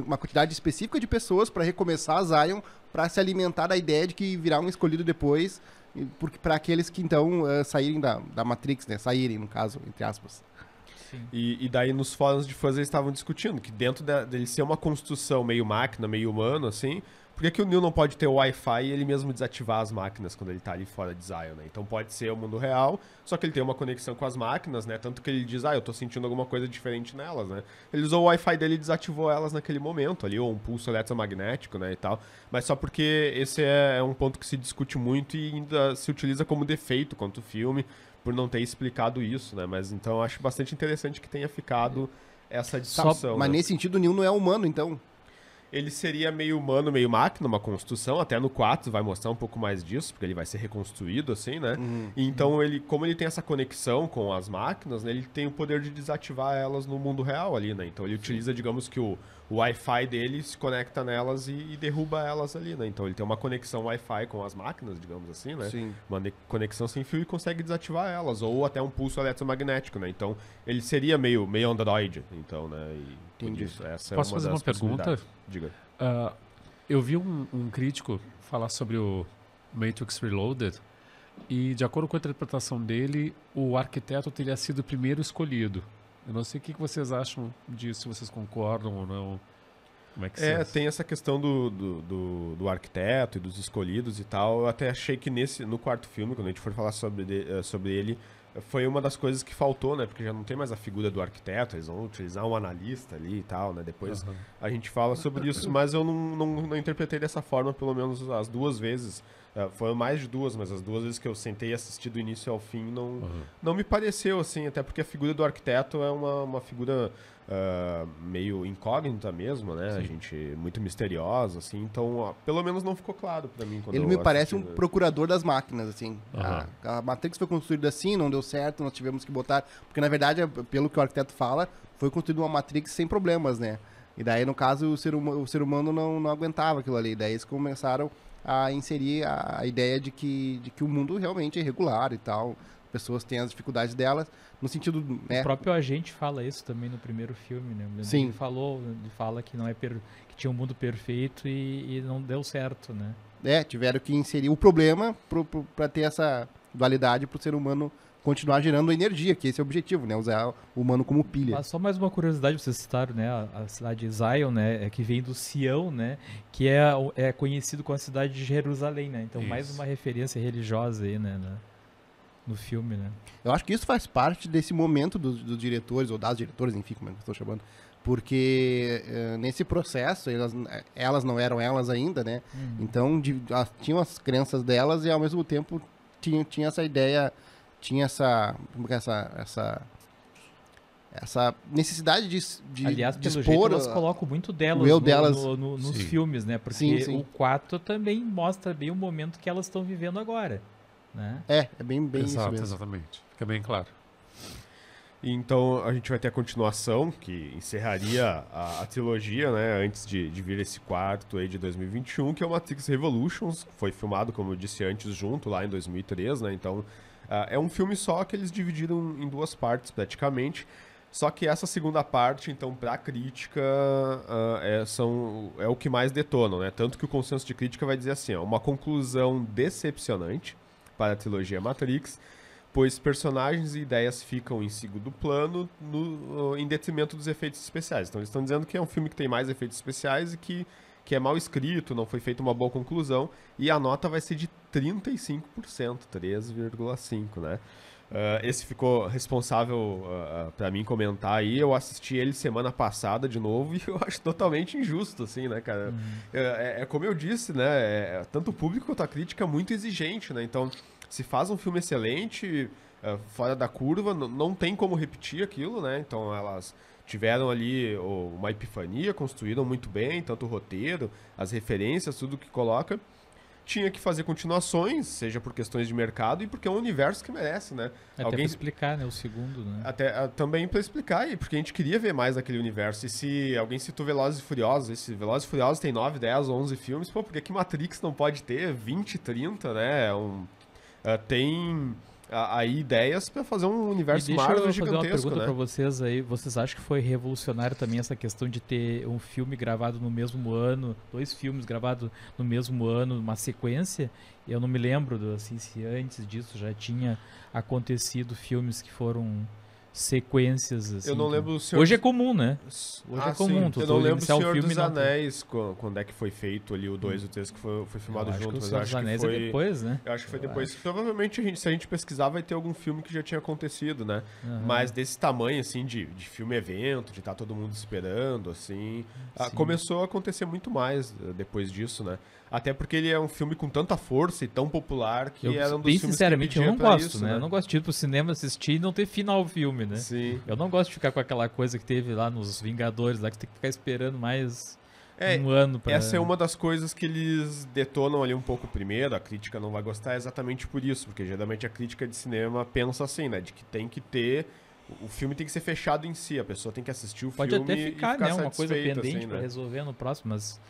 uma quantidade específica de pessoas para recomeçar a Zion, para se alimentar da ideia de que virá um escolhido depois, para aqueles que, então, saírem da Matrix, né? Saírem, no caso, entre aspas. E daí, nos fóruns de fãs, eles estavam discutindo que dentro dele ser uma construção meio máquina, meio humano, assim... Por que o Neo não pode ter o Wi-Fi e ele mesmo desativar as máquinas quando ele tá ali fora de Zion, né? Então pode ser o mundo real, só que ele tem uma conexão com as máquinas, né? Tanto que ele diz, eu tô sentindo alguma coisa diferente nelas, né? Ele usou o Wi-Fi dele e desativou elas naquele momento ali, ou um pulso eletromagnético, né, e tal. Mas só porque esse é um ponto que se discute muito e ainda se utiliza como defeito quanto o filme, por não ter explicado isso, né? Mas então eu acho bastante interessante que tenha ficado essa discussão. Mas nesse sentido o Neo não é humano, então... Ele seria meio humano, meio máquina, uma construção. Até no 4 vai mostrar um pouco mais disso, porque ele vai ser reconstruído, assim, né? E então, como ele tem essa conexão com as máquinas, né, ele tem o poder de desativar elas no mundo real ali, né? Então, ele utiliza, digamos que o Wi-Fi dele se conecta nelas e derruba elas ali, né? Então, ele tem uma conexão Wi-Fi com as máquinas, digamos assim, né? Sim. Uma conexão sem fio e consegue desativar elas. Ou até um pulso eletromagnético, né? Então, ele seria meio Android, então, né? Entendi. Essa Posso fazer uma pergunta? Diga. Eu vi um crítico falar sobre o Matrix Reloaded e, de acordo com a interpretação dele, o arquiteto teria sido o primeiro escolhido. Eu não sei o que vocês acham disso, se vocês concordam ou não. Como é que tem essa questão do arquiteto e dos escolhidos e tal. Eu até achei que no quarto filme, quando a gente for falar sobre ele, foi uma das coisas que faltou, né? Porque já não tem mais a figura do arquiteto, eles vão utilizar um analista ali e tal, né? Depois a gente fala sobre isso, mas eu não interpretei dessa forma, pelo menos as 2 vezes. Foram mais de 2, mas as 2 vezes que eu sentei e assisti do início ao fim, não me pareceu, assim, até porque a figura do arquiteto é uma figura meio incógnita mesmo, né? Sim. A gente muito misteriosa, assim, então pelo menos não ficou claro pra mim quando ele me parece um procurador das máquinas, assim. A Matrix foi construída assim, não deu certo, nós tivemos que botar, porque na verdade, pelo que o arquiteto fala, foi construída uma Matrix sem problemas, né? E daí, no caso, o ser humano não aguentava aquilo ali, daí eles começaram a inserir a ideia de que o mundo realmente é irregular e tal, pessoas têm as dificuldades delas, no sentido, né? O próprio agente fala isso também no primeiro filme, né? Sim. Ele fala que não é que tinha um mundo perfeito e não deu certo, né? Tiveram que inserir o problema para ter essa dualidade para o ser humano continuar gerando energia, que esse é o objetivo, né? Usar o humano como pilha. Mas só mais uma curiosidade, vocês citaram, né? A cidade de Zion, né? Que vem do Sião, né? Que é conhecido como a cidade de Jerusalém, né? Então, mais uma referência religiosa aí, né? No filme, né? Eu acho que isso faz parte desse momento dos diretores, ou das diretoras, enfim, como eu estou chamando, porque nesse processo, elas não eram elas ainda, né? Então, tinham as crenças delas e, ao mesmo tempo, tinha essa ideia, tinha essa necessidade de aliás, pelo expor, jeito, elas colocam muito delas, nos filmes, né? Porque o 4 também mostra bem o momento que elas estão vivendo agora, né? É bem isso mesmo. Exatamente. Fica bem claro. Então a gente vai ter a continuação, que encerraria a trilogia, né, antes de vir esse quarto aí de 2021, que é o Matrix Revolutions, foi filmado, como eu disse antes, junto lá em 2003, né, então é um filme só que eles dividiram em 2 partes praticamente, só que essa segunda parte, então, pra crítica, é o que mais detonam, né, tanto que o consenso de crítica vai dizer assim, uma conclusão decepcionante para a trilogia Matrix, pois personagens e ideias ficam em segundo plano em detrimento dos efeitos especiais. Então eles estão dizendo que é um filme que tem mais efeitos especiais e que é mal escrito, não foi feita uma boa conclusão, e a nota vai ser de 35%, 3,5%, né? Esse ficou responsável pra mim comentar aí. Eu assisti ele semana passada de novo e eu acho totalmente injusto, assim, né, cara? Como eu disse, né? Tanto o público quanto a crítica é muito exigente, né? Então, se faz um filme excelente, fora da curva, não tem como repetir aquilo, né? Então, elas tiveram ali uma epifania, construíram muito bem, tanto o roteiro, as referências, tudo que coloca. Tinha que fazer continuações, seja por questões de mercado e porque é um universo que merece, né? Até pra explicar, né? O segundo, né? Também pra explicar, e porque a gente queria ver mais daquele universo. E se alguém citou Velozes e Furiosos, esse Velozes e Furiosos tem 9, 10, 11 filmes, pô, por que Matrix não pode ter 20, 30, né? Tem aí ideias pra fazer um universo Marvel gigantesco, né? Deixa eu fazer uma pergunta pra vocês aí. Vocês acham que foi revolucionário também essa questão de ter um filme gravado no mesmo ano, 2 filmes gravados no mesmo ano, uma sequência? Eu não me lembro, assim, se antes disso já tinha acontecido filmes que foram sequências, assim. Eu não lembro o Senhor... Hoje é comum, né? Hoje é comum. Eu não lembro o Senhor dos Anéis, quando é que foi feito ali o 2 e o 3 que foi filmado junto. Mas acho que foi depois, né? Eu acho que foi depois. Provavelmente, se a gente pesquisar, vai ter algum filme que já tinha acontecido, né? Mas desse tamanho, assim, de filme-evento, de estar todo mundo esperando, assim... começou a acontecer muito mais depois disso, né? Até porque ele é um filme com tanta força e tão popular que era um dos filmes sinceramente, eu não gosto, isso, né? Eu não gosto de ir pro cinema assistir e não ter final o filme, né? Sim. Eu não gosto de ficar com aquela coisa que teve lá nos Vingadores, lá que tem que ficar esperando mais um ano pra... Essa é uma das coisas que eles detonam ali um pouco primeiro, a crítica não vai gostar exatamente por isso, porque geralmente a crítica de cinema pensa assim, né? De que tem que ter... O filme tem que ser fechado em si, a pessoa tem que assistir o Pode filme até ficar, né? Uma coisa pendente assim, pra né? resolver no próximo, mas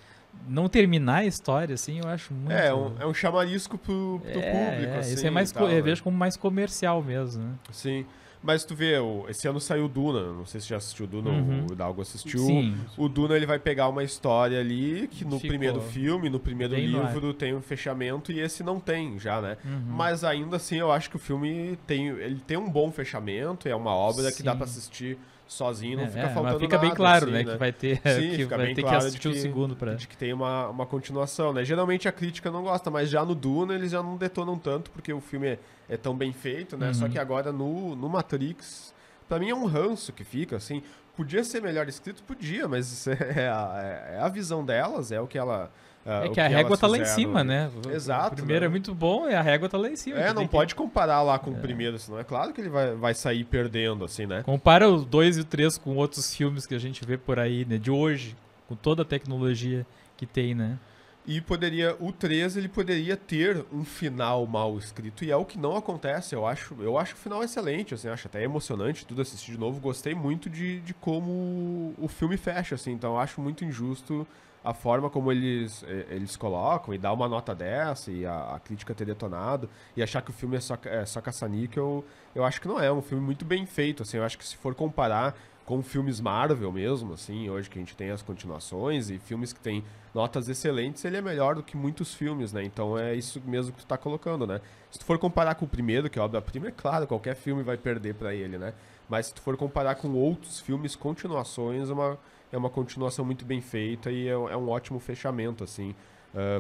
não terminar a história, assim, eu acho muito... É um chamarisco pro público, assim. Isso é mais tal, eu vejo como mais comercial mesmo, né? Sim. Mas tu vê, esse ano saiu Duna, não sei se já assistiu Duna, o Hidalgo assistiu. Sim. O Duna, ele vai pegar uma história ali que no primeiro filme, no primeiro livro tem um fechamento e esse não tem já, né? Mas ainda assim, eu acho que o filme tem um bom fechamento, é uma obra que dá pra assistir sozinho, não fica faltando nada. Fica bem claro, assim, né? Que vai ter, que vai ter que assistir o segundo de que tem uma continuação, né? Geralmente a crítica não gosta, mas já no Duna eles já não detonam tanto, porque o filme é tão bem feito, né? Só que agora no Matrix, pra mim é um ranço que fica, assim. Podia ser melhor escrito? Podia, mas é a visão delas, é o que ela... É que a régua tá lá em cima, né? Exato. O primeiro é muito bom e a régua tá lá em cima. Não pode comparar lá com o primeiro, senão é claro que ele vai sair perdendo, assim, né? Compara o 2 e o 3 com outros filmes que a gente vê por aí, né? De hoje, com toda a tecnologia que tem, né? E o 3 ele poderia ter um final mal escrito, e é o que não acontece. Eu acho o final excelente, assim, acho até emocionante tudo assistir de novo. Gostei muito de como o filme fecha, assim, então eu acho muito injusto a forma como eles colocam e dar uma nota dessa e a crítica ter detonado e achar que o filme é só caça-níquel. Eu acho que não é um filme muito bem feito, assim, eu acho que se for comparar com filmes Marvel mesmo, assim, hoje que a gente tem as continuações e filmes que tem notas excelentes, ele é melhor do que muitos filmes, né? Então é isso mesmo que tu tá colocando, né? Se tu for comparar com o primeiro, que é obra-prima, é claro, qualquer filme vai perder pra ele, né? Mas se tu for comparar com outros filmes, continuações, é uma continuação muito bem feita e é um ótimo fechamento, assim,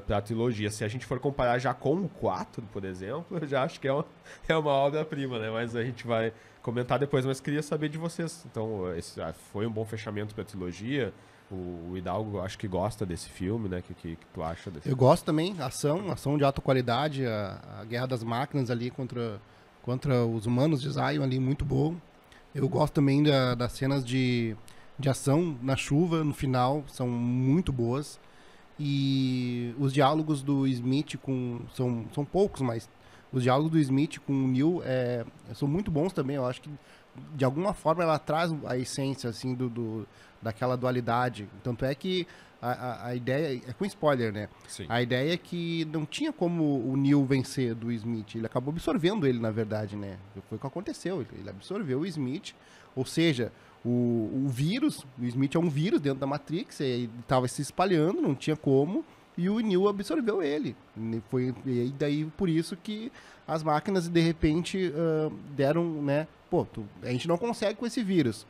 pra trilogia. Se a gente for comparar já com o 4, por exemplo, eu já acho que é uma obra-prima, né? Mas a gente vai comentar depois, mas queria saber de vocês. Então, esse foi um bom fechamento pra trilogia? O Hidalgo, acho que gosta desse filme, né? Que tu acha desse Eu gosto também, ação de alta qualidade, a guerra das máquinas ali contra os humanos de Zion ali, muito bom. Eu gosto também das cenas de ação na chuva, no final, são muito boas. E os diálogos do Smith são poucos, mas os diálogos do Smith com o Neo são muito bons também. Eu acho que, de alguma forma, ela traz a essência, assim, daquela dualidade. Tanto é que a ideia... É com spoiler, né? Sim. A ideia é que não tinha como o Neo vencer do Smith. Ele acabou absorvendo ele, na verdade, né? Foi o que aconteceu. Ele absorveu o Smith. Ou seja, o vírus... O Smith é um vírus dentro da Matrix. Ele estava se espalhando, não tinha como. E o Neo absorveu ele. E daí, por isso que as máquinas, de repente, deram, né? Pô, a gente não consegue com esse vírus.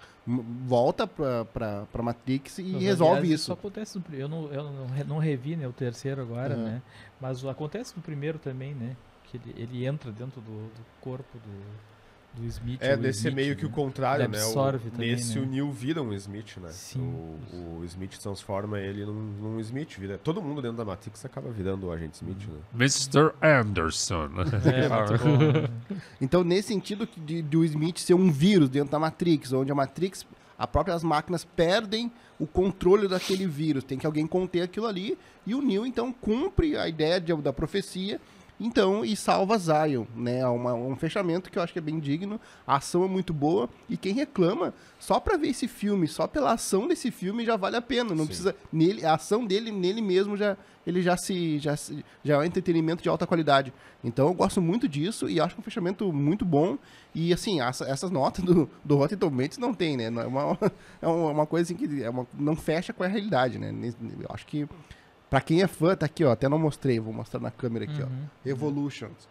Volta pra Matrix e resolve isso. Isso acontece eu não revi, né, o terceiro agora, né? Mas acontece no primeiro também, né? Que ele entra dentro do corpo do Smith. Desse Smith, meio que o contrário, né? Absorve também, nesse né? o Neo vira um Smith, né? Sim. O Smith transforma ele num Smith. Todo mundo dentro da Matrix acaba virando o agente Smith, né? Mr. Anderson. Muito bom. Então, nesse sentido de o Smith ser um vírus dentro da Matrix, onde a Matrix, as próprias máquinas perdem o controle daquele vírus, tem que alguém conter aquilo ali, e o Neo, então, cumpre a ideia da profecia, então, e salva Zion, né? Um fechamento que eu acho que é bem digno, a ação é muito boa, e quem reclama, só pra ver esse filme, só pela ação desse filme já vale a pena, não precisa, a ação dele, nele mesmo, já é um entretenimento de alta qualidade. Então, eu gosto muito disso, e acho que é um fechamento muito bom, e assim, essas notas do Rotten Tomatoes não tem, né? É uma coisa assim que não fecha com a realidade, né? Eu acho que pra quem é fã, tá aqui, ó, até não mostrei, vou mostrar na câmera aqui, ó. Evolutions.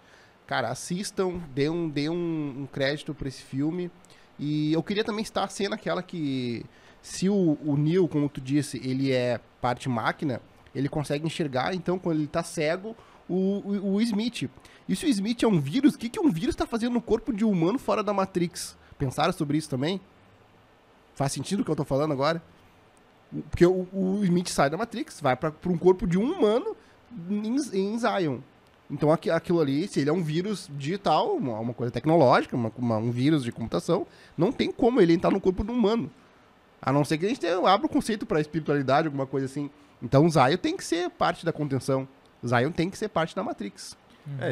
Cara, assistam, dê um crédito pra esse filme. E eu queria também citar a cena aquela que, se o Neo, como tu disse, ele é parte máquina, ele consegue enxergar, então, quando ele tá cego, o Smith. E se o Smith é um vírus, o que um vírus tá fazendo no corpo de um humano fora da Matrix? Pensaram sobre isso também? Faz sentido o que eu tô falando agora? Porque o Smith sai da Matrix, vai para um corpo de um humano em Zion. Então aquilo ali, se ele é um vírus digital, uma coisa tecnológica, um vírus de computação, não tem como ele entrar no corpo de um humano. A não ser que a gente abra o conceito para espiritualidade, alguma coisa assim. Então Zion tem que ser parte da contenção. Zion tem que ser parte da Matrix.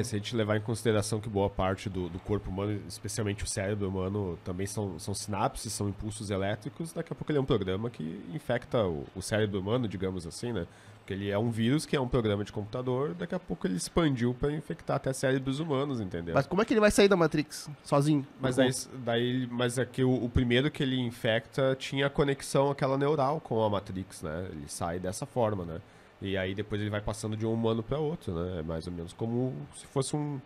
Se a gente levar em consideração que boa parte do corpo humano, especialmente o cérebro humano, também são sinapses, são impulsos elétricos, daqui a pouco ele é um programa que infecta o cérebro humano, digamos assim, né? Porque ele é um vírus que é um programa de computador, daqui a pouco ele expandiu para infectar até cérebros humanos, entendeu? Mas como é que ele vai sair da Matrix sozinho? Mas aqui o primeiro que ele infecta tinha conexão aquela neural com a Matrix, né? Ele sai dessa forma, né? E aí depois ele vai passando de um humano para outro, né? É mais ou menos como se fosse um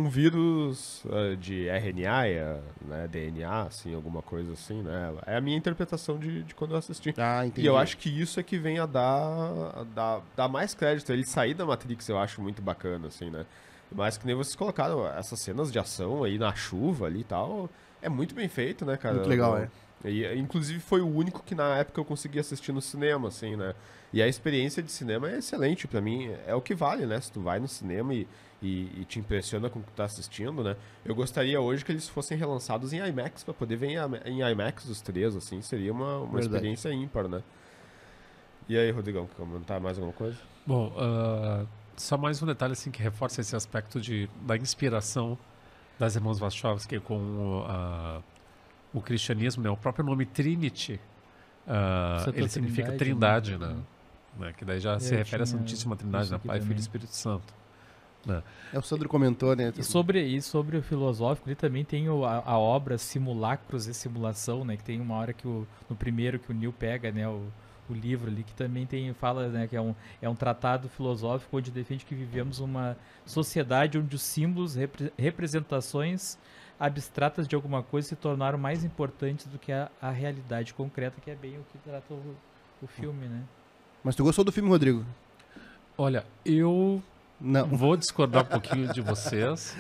vírus de RNA, né? DNA, assim, alguma coisa assim, né? É a minha interpretação de quando eu assisti. Entendi. E eu acho que isso é que vem a dar mais crédito. Ele sair da Matrix eu acho muito bacana, assim, né? Mas que nem vocês colocaram, essas cenas de ação aí na chuva ali e tal, é muito bem feito, né, cara? Muito legal, E, inclusive foi o único que na época eu consegui assistir no cinema, assim, né? E a experiência de cinema é excelente pra mim, é o que vale, né? Se tu vai no cinema e te impressiona com o que tu tá assistindo, né? Eu gostaria hoje que eles fossem relançados em IMAX, pra poder ver em IMAX os três, assim, seria uma experiência ímpar, né? E aí, Rodrigão, quer comentar mais alguma coisa? Bom, só mais um detalhe assim que reforça esse aspecto da inspiração das irmãs Wachowski com o cristianismo, né? O próprio nome Trinity, ele significa Trindade, né? Que daí já se refere à Santíssima Trindade, né? Pai, Filho e Espírito Santo. Né? O Sandro comentou, né? E sobre o filosófico, ele também tem a obra Simulacros e Simulação, né? Que tem uma hora que no primeiro que o Neo pega, né? O livro ali, que também fala, né? Que é um tratado filosófico onde defende que vivemos uma sociedade onde os símbolos, representações abstratas de alguma coisa se tornaram mais importantes do que a realidade concreta, que é bem o que trata o filme, né? Mas tu gostou do filme, Rodrigo? Olha, eu não vou discordar um pouquinho de vocês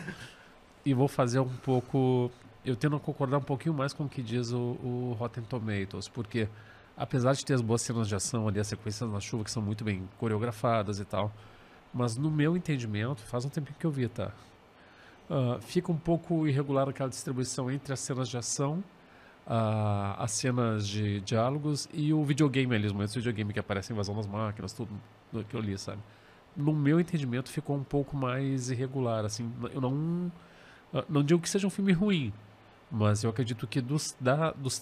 e vou fazer um pouco... Eu tendo a concordar um pouquinho mais com o que diz o Rotten Tomatoes, porque apesar de ter as boas cenas de ação ali, as sequências na chuva que são muito bem coreografadas e tal, mas no meu entendimento, faz um tempinho que eu vi, tá? Fica um pouco irregular aquela distribuição entre as cenas de ação, as cenas de diálogos e o videogame ali, os momentos de videogame que aparece a invasão das máquinas, tudo aquilo ali, sabe? No meu entendimento ficou um pouco mais irregular, assim, eu não digo que seja um filme ruim, mas eu acredito que dos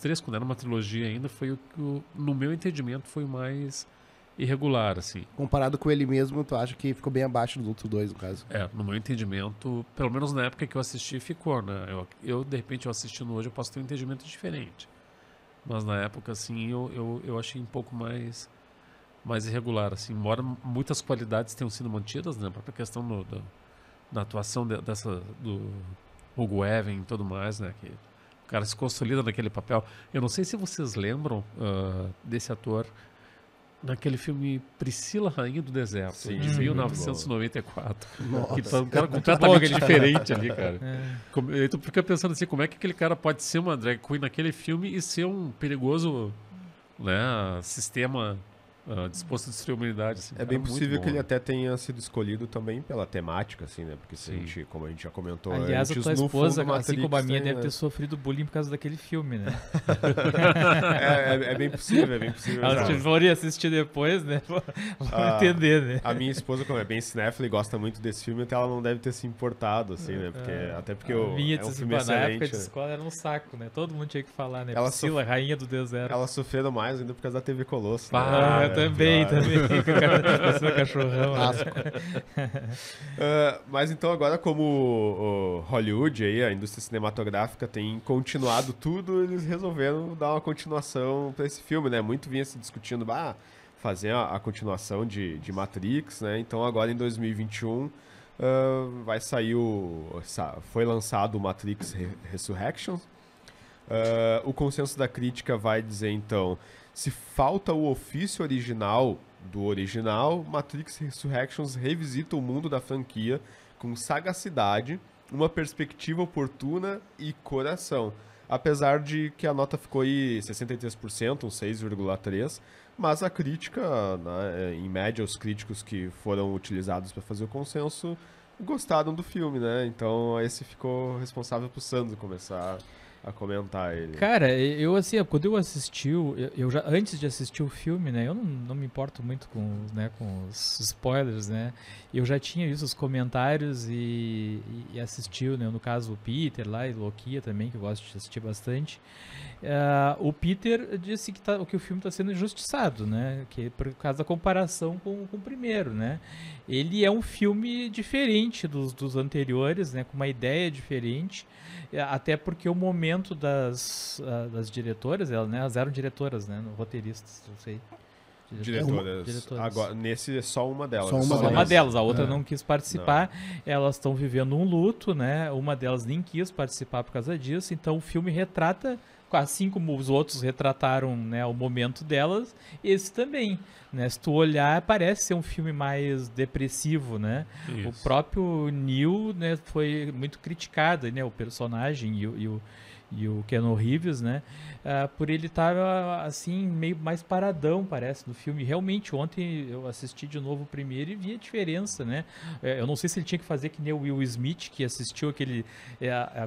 três, quando era uma trilogia ainda, foi o que, no meu entendimento, foi o mais irregular, assim. Comparado com ele mesmo, tu acha que ficou bem abaixo dos outros dois, no caso? No meu entendimento, pelo menos na época que eu assisti, ficou, né? Eu de repente, eu assistindo hoje, eu posso ter um entendimento diferente. Mas na época, assim, eu achei um pouco mais irregular, assim. Embora muitas qualidades tenham sido mantidas, né? A própria questão da atuação do Hugo Weaving e tudo mais, né? Que o cara se consolida naquele papel. Eu não sei se vocês lembram desse ator. naquele filme Priscila, Rainha do Deserto, Sim, de 1994. Nossa. Que tá um cara completamente diferente ali, cara. E tu fica pensando assim, como é que aquele cara pode ser uma drag queen naquele filme e ser um perigoso, né, sistema disposto a destruir a humanidade. Assim, é bem possível que ele até tenha sido escolhido também pela temática, assim, né? Porque como a gente já comentou aliás, antes, a tua esposa, fundo, assim como a minha, deve né? ter sofrido bullying por causa daquele filme, né? É bem possível, é bem possível. Elas forem assistir depois, né? Vão entender, né? A minha esposa, como é bem cinéfila e gosta muito desse filme, até ela não deve ter se importado, assim, né? Até porque é um filme excelente. Na época de escola era um saco, né? Todo mundo tinha que falar, né? Ela Priscila, Rainha do Deserto. Ela sofreu mais ainda por causa da TV Colosso. Né? Também. Cachorrão. Mas então agora, como o Hollywood, aí, a indústria cinematográfica tem continuado tudo, eles resolveram dar uma continuação para esse filme, né? Muito vinha se discutindo, fazer a continuação de Matrix, né? Então agora em 2021 vai sair foi lançado o Matrix Resurrections. O consenso da crítica vai dizer então, se falta o ofício original do original, Matrix Resurrections revisita o mundo da franquia com sagacidade, uma perspectiva oportuna e coração. Apesar de que a nota ficou aí 63%, um 6,3%, mas a crítica, né, em média, os críticos que foram utilizados para fazer o consenso gostaram do filme, né? Então esse ficou responsável pro Sandro começar a comentar ele. Cara, eu assim, quando eu assisti, eu já antes de assistir o filme, né, eu não me importo muito com os spoilers, né, eu já tinha visto os comentários e assistiu, né, no caso o Peter lá e o Lokia também, que eu gosto de assistir bastante. O Peter disse que o filme está sendo injustiçado, né, que por causa da comparação com o primeiro, né. Ele é um filme diferente dos anteriores, né, com uma ideia diferente, até porque o momento das diretoras, elas eram diretoras, né, roteiristas, não sei. Diretoras. Agora, nesse é só uma delas. Só uma delas, a outra não quis participar. Não. Elas estão vivendo um luto, né? Uma delas nem quis participar por causa disso. Então o filme retrata, assim como os outros retrataram, né, o momento delas, esse também, né? Se tu olhar, parece ser um filme mais depressivo, né? Isso. O próprio Neo, né, foi muito criticado, né, o personagem e o Keanu Reeves, né, por ele estar assim, meio mais paradão, parece, no filme. Realmente, ontem eu assisti de novo o primeiro e vi a diferença, né. Eu não sei se ele tinha que fazer que nem o Will Smith, que assistiu aquele,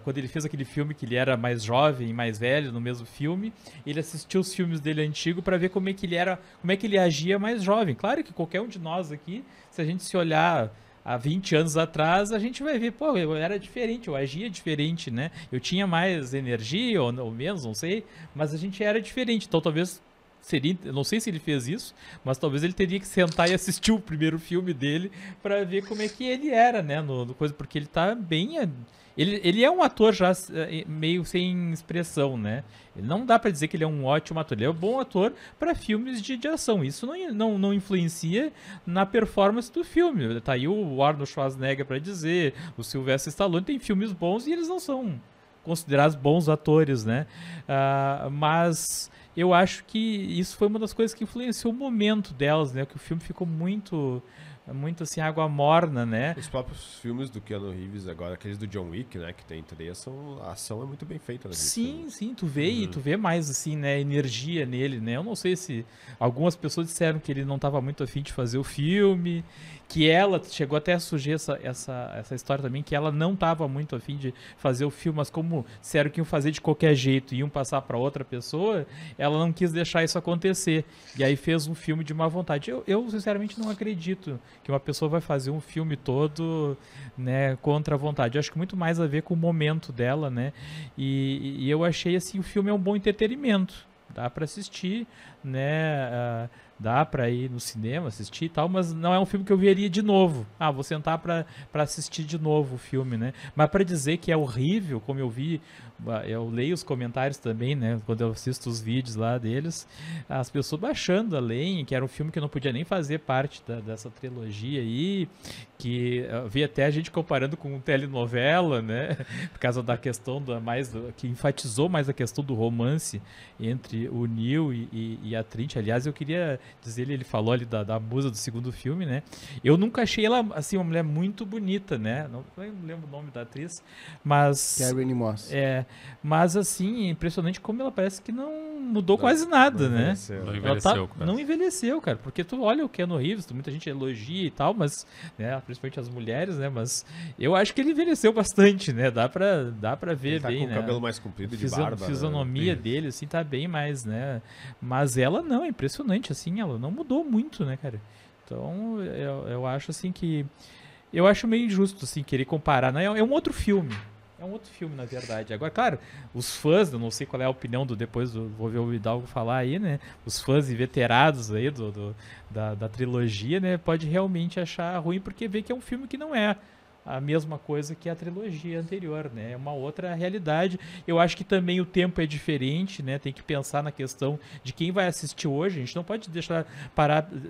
quando ele fez aquele filme que ele era mais jovem e mais velho no mesmo filme, ele assistiu os filmes dele antigo para ver como é que ele era, como é que ele agia mais jovem. Claro que qualquer um de nós aqui, se a gente se olhar há 20 anos atrás, a gente vai ver, pô, eu era diferente, eu agia diferente, né? Eu tinha mais energia ou menos, não sei, mas a gente era diferente. Então talvez seria, não sei se ele fez isso, mas talvez ele teria que sentar e assistir o primeiro filme dele para ver como é que ele era, né? No coisa, porque ele tá bem... Ele é um ator já meio sem expressão, né? Ele não dá pra dizer que ele é um ótimo ator. Ele é um bom ator para filmes de ação. Isso não influencia na performance do filme. Tá aí o Arnold Schwarzenegger para dizer, o Sylvester Stallone tem filmes bons e eles não são considerados bons atores, né? Mas eu acho que isso foi uma das coisas que influenciou o momento delas, né? Que o filme ficou muito assim, água morna, né? Os próprios filmes do Keanu Reeves agora, aqueles do John Wick, né, que tem 3, a ação é muito bem feita. Né, sim, tu vê e tu vê mais, assim, né, energia nele, né? Eu não sei se algumas pessoas disseram que ele não estava muito afim de fazer o filme, que ela chegou até a surgir essa história também, que ela não estava muito afim de fazer o filme, mas como disseram que iam fazer de qualquer jeito e iam passar para outra pessoa, ela não quis deixar isso acontecer. E aí fez um filme de má vontade. Eu sinceramente não acredito que uma pessoa vai fazer um filme todo, né, contra a vontade. Eu acho que muito mais a ver com o momento dela, né? E eu achei assim, o filme é um bom entretenimento. Dá para assistir, né? Dá pra ir no cinema assistir e tal, mas não é um filme que eu veria de novo. Vou sentar pra assistir de novo o filme, né? Mas pra dizer que é horrível, como eu vi, eu leio os comentários também, né? Quando eu assisto os vídeos lá deles, as pessoas baixando a lenha, que era um filme que não podia nem fazer parte dessa trilogia aí, que eu vi até a gente comparando com telenovela, né? Por causa da questão que enfatizou mais a questão do romance entre o Neo e a Trinity. Aliás, eu queria dizer, ele falou ali da musa do segundo filme, né? Eu nunca achei ela, assim, uma mulher muito bonita, né? Não lembro o nome da atriz, mas... Carrie Moss. Mas, assim, é impressionante como ela parece que não mudou quase nada, né? Não envelheceu, não envelheceu, cara, porque tu olha o Keanu Reeves, muita gente elogia e tal, mas, né, principalmente as mulheres, né? Mas eu acho que ele envelheceu bastante, né? Dá pra ver ele tá bem, com né? o cabelo mais comprido de barba. A fisionomia dele, assim, tá bem mais, né? Mas ela não, é impressionante, assim, ela não mudou muito, né, cara? Então, eu acho, assim, que... Eu acho meio injusto, assim, querer comparar, né? É um outro filme. É um outro filme, na verdade. Agora, claro, os fãs, eu não sei qual é a opinião vou ver o Hidalgo falar aí, né? Os fãs inveterados aí da trilogia, né? Pode realmente achar ruim porque vê que é um filme que não é a mesma coisa que a trilogia anterior, né? É uma outra realidade. Eu acho que também o tempo é diferente, né? Tem que pensar na questão de quem vai assistir hoje. A gente não pode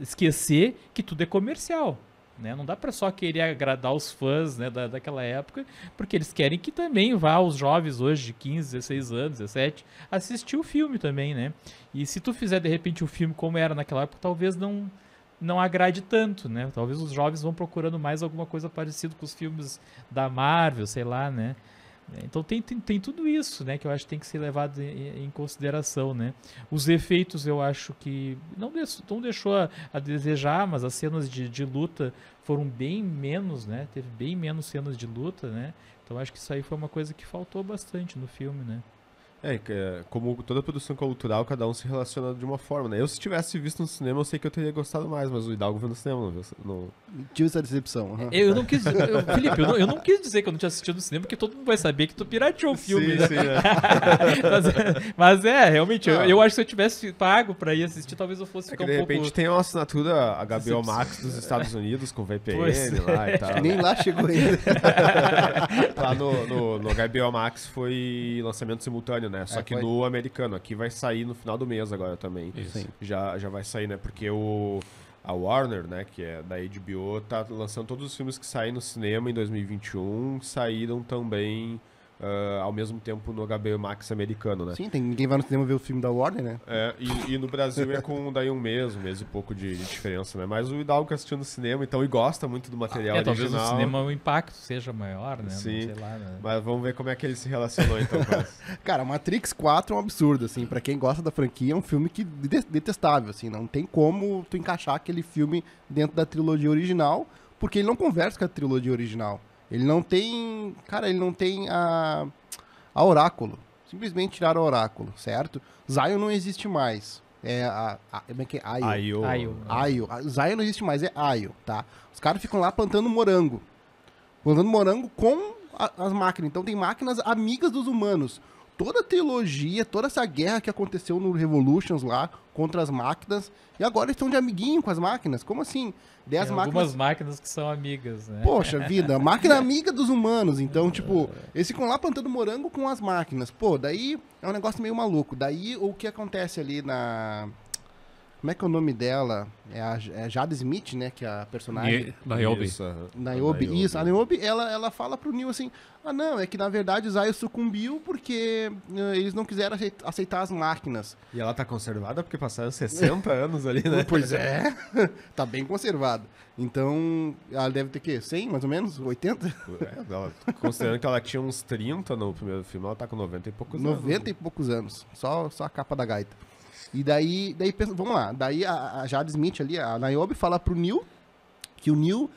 esquecer que tudo é comercial, né? Não dá para só querer agradar os fãs, né, daquela época, porque eles querem que também vá os jovens hoje de 15, 16 anos, 17, assistir o filme também, né? E se tu fizer de repente o filme como era naquela época, talvez não agrade tanto, né? Talvez os jovens vão procurando mais alguma coisa parecida com os filmes da Marvel, sei lá, né? Então tem tudo isso, né, que eu acho que tem que ser levado em consideração, né? Os efeitos eu acho que não deixou a desejar, mas as cenas de luta foram bem menos, né? Teve bem menos cenas de luta, né? Então acho que isso aí foi uma coisa que faltou bastante no filme, né? Como toda produção cultural, cada um se relaciona de uma forma, né? Eu, se tivesse visto no cinema, eu sei que eu teria gostado mais, mas o Hidalgo viu no cinema, não. Tive essa decepção. Uhum. Eu não quis dizer, Felipe, eu não quis dizer que eu não tinha assistido no cinema, porque todo mundo vai saber que tu pirateou o filme, né? Sim, é. mas realmente, eu acho que se eu tivesse pago pra ir assistir, talvez eu fosse ficar um pouco... De repente tem uma assinatura HBO Max dos Estados Unidos, com VPN lá e tal. Nem lá chegou ainda. Lá no HBO Max foi lançamento simultâneo, né? Só que no americano. Aqui vai sair no final do mês agora também. Isso. Já vai sair, né? Porque a Warner, né, que é da HBO, tá lançando todos os filmes que saem no cinema em 2021, saíram também ao mesmo tempo no HBO Max americano, né? Sim, ninguém vai no cinema ver o filme da Warner, né? E no Brasil é com daí um mês e pouco de diferença, né? Mas o Hidalgo assistiu no cinema, então, e gosta muito do material original. Talvez no cinema o impacto seja maior, né? Sim, não sei lá, né? Mas vamos ver como é que ele se relacionou, então, com essa. Cara, Matrix 4 é um absurdo, assim, pra quem gosta da franquia, é um filme detestável, assim, não tem como tu encaixar aquele filme dentro da trilogia original, porque ele não conversa com a trilogia original. Ele não tem... Cara, ele não tem a Oráculo. Simplesmente tiraram o Oráculo, certo? Zion não existe mais. Como é que é? Ayo. Zion não existe mais, é Ayo, tá? Os caras ficam lá plantando morango. Plantando morango com as máquinas. Então tem máquinas amigas dos humanos. Toda a trilogia, toda essa guerra que aconteceu no Revolutions lá, contra as máquinas, e agora eles estão de amiguinho com as máquinas. Como assim? Tem algumas máquinas que são amigas, né? Poxa vida, máquina amiga dos humanos. Então, tipo, eles ficam lá plantando morango com as máquinas. Pô, daí é um negócio meio maluco. Daí o que acontece ali na... Como é que é o nome dela? É a Jada Smith, né? Que é a personagem. Niobe. Isso, a Niobe, ela fala pro Neo assim: ah, não, é que na verdade o Zio sucumbiu porque eles não quiseram aceitar as máquinas. E ela tá conservada porque passaram 60 anos ali, né? Pois é, tá bem conservada. Então, ela deve ter o quê? 100, mais ou menos? 80? Considerando que ela tinha uns 30 no primeiro filme, ela tá com 90 e poucos anos. 90 e poucos anos. Só a capa da gaita. E daí vamos lá, daí a Jade Smith ali, a Niobe fala pro Neo que o Neo,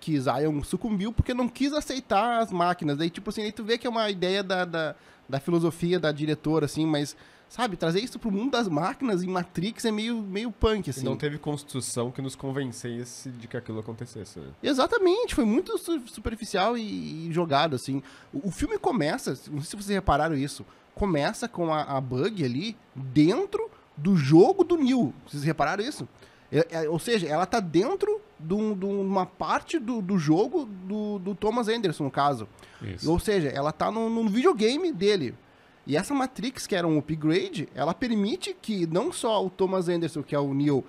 que Zion sucumbiu porque não quis aceitar as máquinas. Daí, tipo assim, aí tu vê que é uma ideia da filosofia da diretora, assim, mas, sabe, trazer isso pro mundo das máquinas em Matrix é meio punk, assim. E não teve construção que nos convencesse de que aquilo acontecesse, né? Exatamente, foi muito superficial e jogado, assim. O filme começa, não sei se vocês repararam isso, começa com a Bug ali dentro do jogo do Neo. Vocês repararam isso? Ou seja, ela tá dentro de uma parte do jogo do Thomas Anderson, no caso. Isso. Ou seja, ela tá no videogame dele. E essa Matrix, que era um upgrade, ela permite que não só o Thomas Anderson, que é o Neo,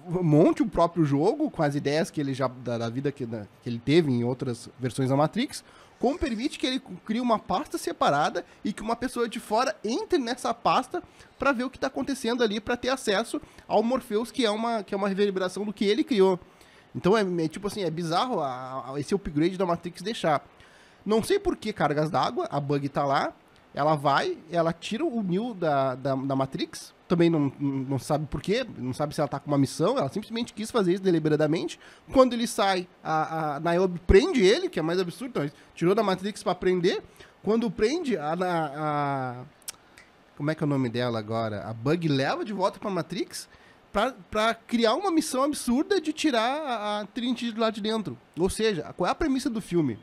monte o próprio jogo com as ideias que ele já da vida que ele teve em outras versões da Matrix, como permite que ele crie uma pasta separada e que uma pessoa de fora entre nessa pasta para ver o que está acontecendo ali, para ter acesso ao Morpheus, que é uma reverberação do que ele criou. Então tipo assim, é bizarro esse upgrade da Matrix deixar. Não sei por que cargas d'água, a Bug tá lá, ela tira o Neo da Matrix, também não sabe por quê, não sabe se ela tá com uma missão, ela simplesmente quis fazer isso deliberadamente. Quando ele sai, a Niobe prende ele, que é mais absurdo, então, tirou da Matrix pra prender. Quando prende, como é que é o nome dela agora? A Bug leva de volta pra Matrix pra criar uma missão absurda de tirar a Trinity de lá de dentro. Ou seja, qual é a premissa do filme?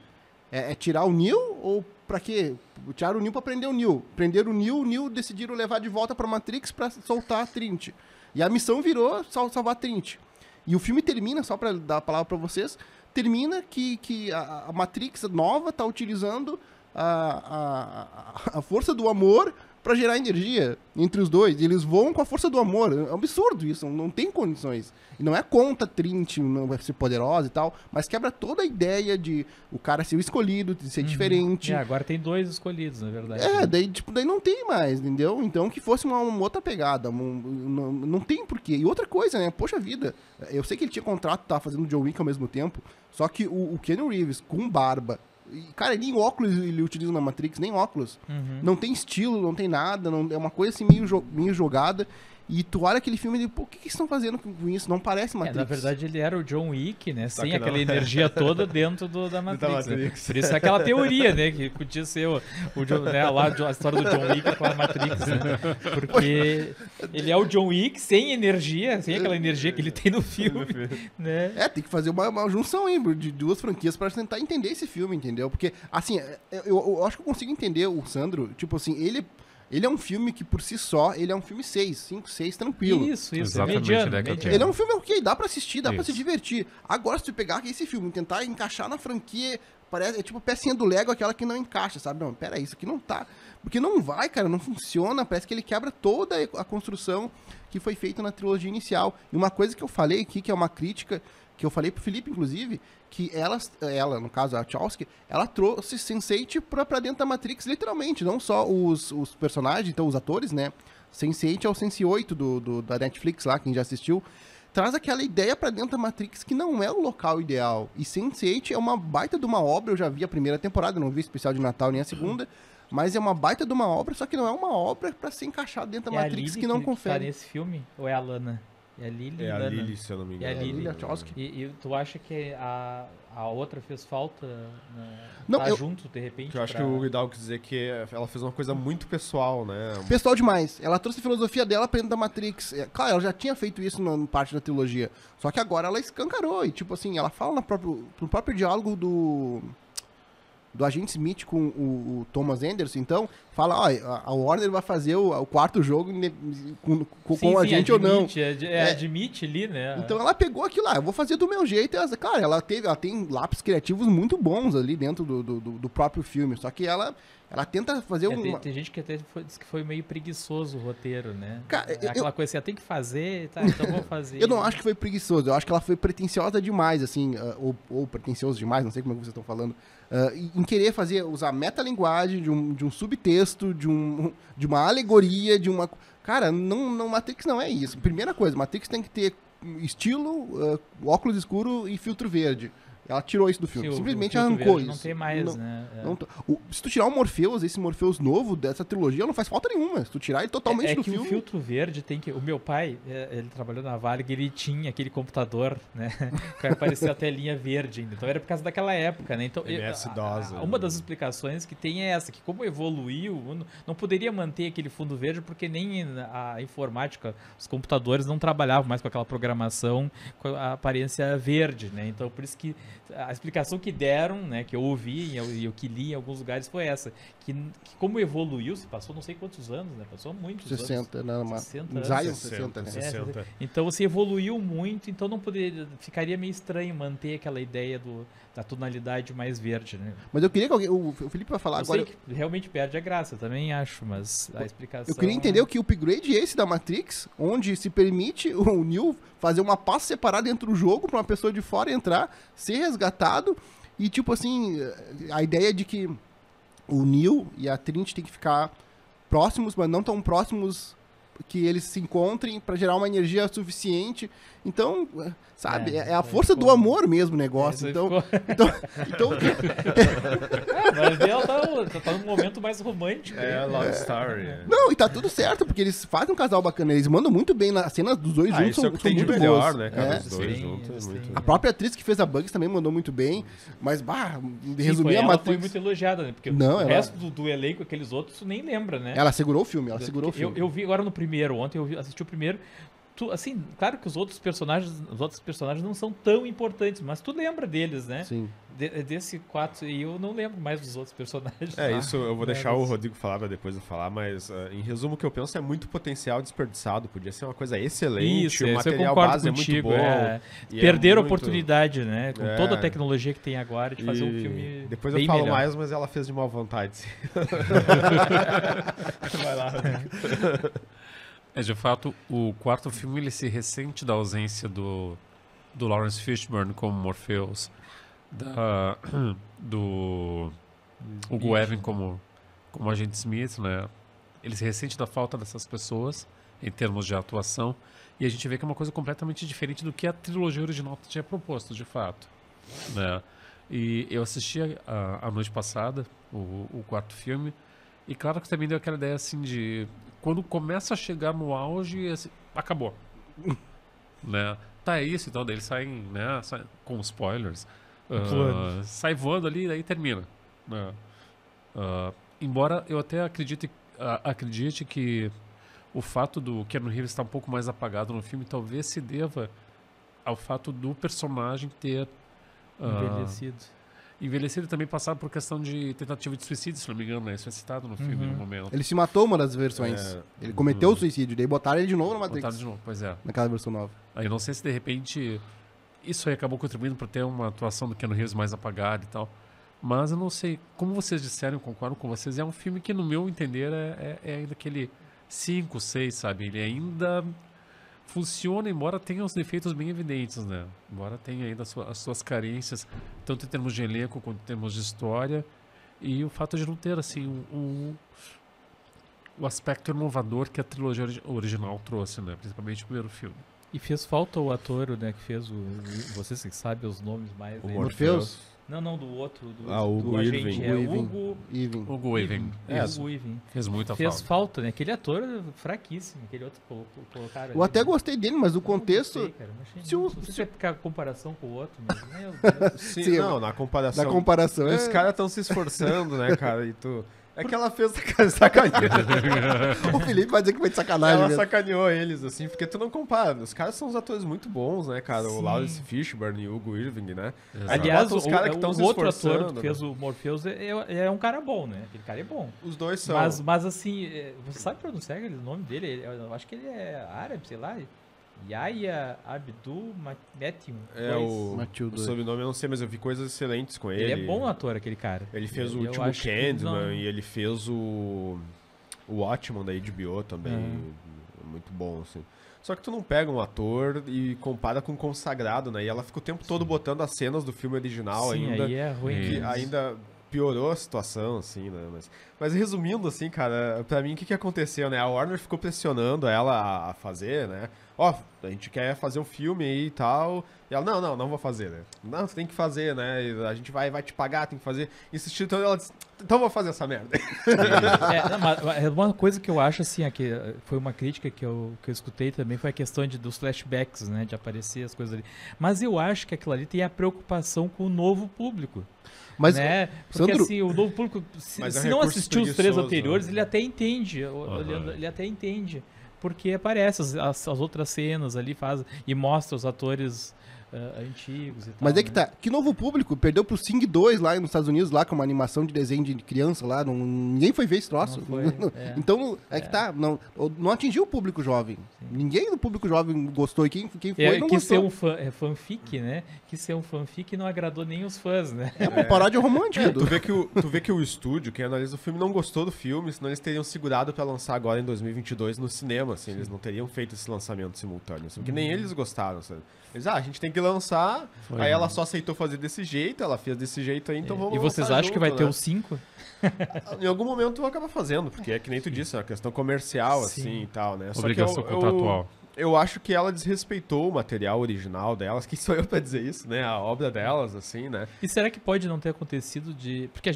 É tirar o Neo ou pra quê? Tiraram o Neo pra prender o Neo. Prenderam o Neo decidiram levar de volta pra Matrix pra soltar a Trinity. E a missão virou salvar a Trinity. E o filme termina, só pra dar a palavra pra vocês, termina que a Matrix nova tá utilizando a força do amor pra gerar energia entre os dois. E eles voam com a força do amor. É um absurdo isso, não tem condições. E não é contra a Trinity, não vai ser poderosa e tal, mas quebra toda a ideia de o cara ser o escolhido, de ser diferente. Agora tem 2 escolhidos, na verdade. Daí não tem mais, entendeu? Então que fosse uma outra pegada, não tem porquê. E outra coisa, né? Poxa vida, eu sei que ele tinha contrato, tava fazendo John Wick ao mesmo tempo, só que o Keanu Reeves com barba, cara, nem óculos ele utiliza na Matrix, nem óculos. Não tem estilo, não tem nada, é uma coisa assim meio jogada. E tu olha aquele filme e diz, pô, o que eles estão fazendo com isso? Não parece Matrix. Na verdade, ele era o John Wick, né? Sem aquela energia toda dentro da Matrix. Né? Por isso é aquela teoria, né? Que podia ser a história do John Wick com a Matrix, né? Porque ele é o John Wick sem energia, sem aquela energia que ele tem no filme. Né? Tem que fazer uma junção aí de 2 franquias pra tentar entender esse filme, entendeu? Porque, assim, eu acho que eu consigo entender o Sandro, tipo assim, ele é um filme que, por si só, ele é um filme 5, 6, tranquilo. Isso. Exatamente, mediano. Ele é um filme ok, dá pra assistir, dá pra se divertir. Agora, se tu pegar esse filme e tentar encaixar na franquia, é tipo a pecinha do Lego, aquela que não encaixa, sabe? Não, pera aí, isso aqui não tá... Porque não vai, cara, não funciona, parece que ele quebra toda a construção que foi feita na trilogia inicial. E uma coisa que eu falei aqui, que é uma crítica, que eu falei pro Felipe, inclusive, que ela, no caso a Wachowski, ela trouxe Sense8 pra dentro da Matrix, literalmente, não só os personagens, então os atores, né? Sense8 é o Sense8 da Netflix lá, quem já assistiu, traz aquela ideia pra dentro da Matrix que não é o local ideal. E Sense8 é uma baita de uma obra, eu já vi a primeira temporada, não vi o especial de Natal nem a segunda, mas é uma baita de uma obra, só que não é uma obra pra ser encaixada dentro da Matrix que não confere. Tá nesse filme? Ou é a Lana? É a Lily, se eu não me engano. É a Lily. E tu acha que a outra fez falta? Junto, de repente? Eu acho que o Hidalgo quis dizer que ela fez uma coisa muito pessoal, né? Pessoal demais. Ela trouxe a filosofia dela pra dentro da Matrix. Claro, ela já tinha feito isso na parte da trilogia. Só que agora ela escancarou. E, tipo assim, ela fala no próprio diálogo do agente Smith com o Thomas Anderson, então, fala, a Warner vai fazer o 4º jogo com a gente ou não. Admite ali, né? Então ela pegou aquilo lá, eu vou fazer do meu jeito. Cara, ela tem lápis criativos muito bons ali dentro do próprio filme, só que ela tenta fazer Tem gente que até diz que foi meio preguiçoso o roteiro, né? Cara, aquela coisa assim, tem que fazer, tá, então vou fazer. Eu não acho que foi preguiçoso, eu acho que ela foi pretensiosa demais, assim, ou pretensioso demais, não sei como é que vocês estão falando, em querer usar metalinguagem de um subtexto, de uma alegoria, de uma... Cara, Matrix não é isso. Primeira coisa, Matrix tem que ter estilo, óculos escuro e filtro verde. Ela tirou isso do filme. Simplesmente arrancou isso. Não tem mais, né? Se tu tirar o Morpheus, esse Morpheus novo dessa trilogia, não faz falta nenhuma. Se tu tirar ele totalmente do filme... o filtro verde tem que... O meu pai, ele trabalhou na Vale e ele tinha aquele computador, né? Que aparecia a telinha verde ainda. Então era por causa daquela época, né? Então, uma das explicações que tem é essa, que como evoluiu, não poderia manter aquele fundo verde porque nem a informática, os computadores não trabalhavam mais com aquela programação com a aparência verde, né? Então por isso que A explicação que deram, né, que eu ouvi e eu que li em alguns lugares foi essa, que como evoluiu, se passou não sei quantos anos, né? Passou muitos 60, anos. Não, 60 anos. Zion 60, né? 60. Então você evoluiu muito, então não poderia, ficaria meio estranho manter aquela ideia da tonalidade mais verde, né? Mas eu queria que alguém, o Felipe vai falar Eu agora. sei que realmente perde a graça, também acho, mas a explicação... Eu queria entender o que o upgrade é esse da Matrix, onde se permite o Neo fazer uma pasta separada dentro do jogo pra uma pessoa de fora entrar, ser resgatado e tipo assim, a ideia de que o Neo e a Trinity tem que ficar próximos, mas não tão próximos que eles se encontrem pra gerar uma energia suficiente. Então, sabe, é a força do amor mesmo o negócio. Então, mas ela tá num momento mais romântico. É love story. Não, e tá tudo certo, porque eles fazem um casal bacana. Eles mandam muito bem nas cenas dos dois juntos. Isso é o que são tem de muito melhor, boas. né, cara? É. Os dois Sim, juntos. sim. Muito... A própria atriz que fez a Bugs também mandou muito bem. Mas, Sim, resumir a ela Matrix... foi muito elogiada, né? Porque Não, o ela- resto do elenco, aqueles outros, tu nem lembra, né? Ela segurou o filme, Eu vi agora no primeiro, ontem assisti o primeiro. Assim, claro que os outros personagens não são tão importantes, mas tu lembra deles, né? Sim. Desse 4, e eu não lembro mais dos outros personagens. Isso eu vou deixar o Rodrigo falar pra depois eu falar, mas em resumo o que eu penso é muito potencial desperdiçado, podia ser uma coisa excelente, o eu material concordo base contigo, é muito bom. e Perder a muito- oportunidade, né? Com É. toda a tecnologia que tem agora de fazer um E filme depois bem eu falo melhor. mais, mas ela fez de má vontade. Vai lá, Rodrigo. De fato, o quarto filme ele se ressente da ausência do Lawrence Fishburne como Morpheus, do Hugo Weaving como agente Smith, né? Ele se ressente da falta dessas pessoas em termos de atuação, e a gente vê que é uma coisa completamente diferente do que a trilogia original tinha proposto, de fato, né? E eu assisti a noite passada o quarto filme, e claro que também deu aquela ideia assim de quando começa a chegar no auge, assim, acabou. Né? Tá, é isso, então daí eles saem, né, com spoilers, sai voando ali e daí termina. Né? Embora eu até acredite que o fato do Keanu Reeves estar um pouco mais apagado no filme talvez se deva ao fato do personagem ter envelhecido também passado por questão de tentativa de suicídio, se não me engano, né? Isso é citado no filme no momento. Ele se matou uma das versões. Ele cometeu o suicídio, daí botaram ele de novo na Matrix. Botaram de novo, pois é. Naquela versão nova. Aí não sei se de repente isso aí acabou contribuindo para ter uma atuação do Keanu Reeves mais apagada e tal. Mas eu não sei, como vocês disseram, eu concordo com vocês, é um filme que no meu entender é ainda aquele 5, 6, sabe? Ele ainda funciona, embora tenha os defeitos bem evidentes, né? Embora tenha ainda as suas carências, tanto em termos de elenco quanto em termos de história, e o fato de não ter, assim, o aspecto inovador que a trilogia original trouxe, né? Principalmente o primeiro filme. E fez falta o ator, né, que fez vocês que sabem os nomes mais... O aí. Morpheus? Não, do outro, do Hugo agente, Weaving. Hugo Weaving. Hugo Weaving. Fez muita Fez falta. falta, né? Aquele ator fraquíssimo, aquele outro colocaram. Eu até gostei dele, mas o contexto... Não gostei, cara, não achei- se o- não sei se é porque a comparação com o outro, mas... Meu Deus. Sim, não, na comparação. Da comparação. Os caras estão se esforçando, né, cara? E tu... É que ela fez sacanagem. O Felipe vai dizer que foi de sacanagem Ela mesmo. sacaneou eles, assim, porque tu não compara. Os caras são uns atores muito bons, né, cara? O Sim. Lawrence Fishburne e o Hugo Weaving, né? Exato. Aliás, bota os caras que tão se o outro ator esforçando, que fez o Morpheus é um cara bom, né? Aquele cara é bom. Os dois são. Mas assim, você sabe pronunciar o nome dele? Eu acho que ele é árabe, sei lá. Yahya Abdul Mateen. Matilda. O sobrenome eu não sei, mas eu vi coisas excelentes com ele. Ele é bom ator, aquele cara. Ele fez o Eu último acho que Candyman não- e ele fez o Watchmen da HBO também. Muito bom, assim. Só que tu não pega um ator e compara com um consagrado, né? E ela fica o tempo todo botando as cenas do filme original Sim, ainda. aí é ruim. Que mesmo. ainda piorou a situação, assim, né? Mas resumindo, assim, cara, pra mim, o que aconteceu, né? A Warner ficou pressionando ela a fazer, né? Ó, a gente quer fazer um filme aí e tal. E ela, não vou fazer, né? Não, você tem que fazer, né? E a gente vai te pagar, tem que fazer. Insistiu, então ela disse, então vou fazer essa merda. É uma coisa que eu acho, assim, aqui, foi uma crítica que eu escutei também, foi a questão dos flashbacks, né? De aparecer as coisas ali. Mas eu acho que aquilo ali tem a preocupação com o novo público. Mas, Né? Porque Sandro- assim, o novo público, se Mas é um não recurso assistiu os três preguiçoso, anteriores, né? ele até entende. Ele até entende. Porque aparece as outras cenas ali, e mostra os atores antigos e tal. Mas é que tá. Que novo público perdeu pro Sing 2 lá nos Estados Unidos, lá com uma animação de desenho de criança lá. Ninguém foi ver esse troço. Então, é que tá. Não atingiu o público jovem. Sim. Ninguém do público jovem gostou. E quem foi não quis gostou. Ser um fanfic, né? Quis ser um fanfic e não agradou nem os fãs, né? É uma paródia romântica. Tu vê que o estúdio, quem analisa o filme, não gostou do filme, senão eles teriam segurado pra lançar agora em 2022 no cinema, assim. Eles não teriam feito esse lançamento simultâneo, assim, porque nem eles gostaram, sabe? Eles, a gente tem que lançar, aí ela só aceitou fazer desse jeito, ela fez desse jeito aí, então vamos lançar. E vocês acham junto, que vai né? ter o 5? Em algum momento eu vou acabar fazendo, porque é que nem tu disse, é uma questão comercial, assim, e tal, né? Obrigação contratual. Eu acho que ela desrespeitou o material original delas. Quem sou eu pra dizer isso, né? A obra delas, assim, né? E será que pode não ter acontecido de... Porque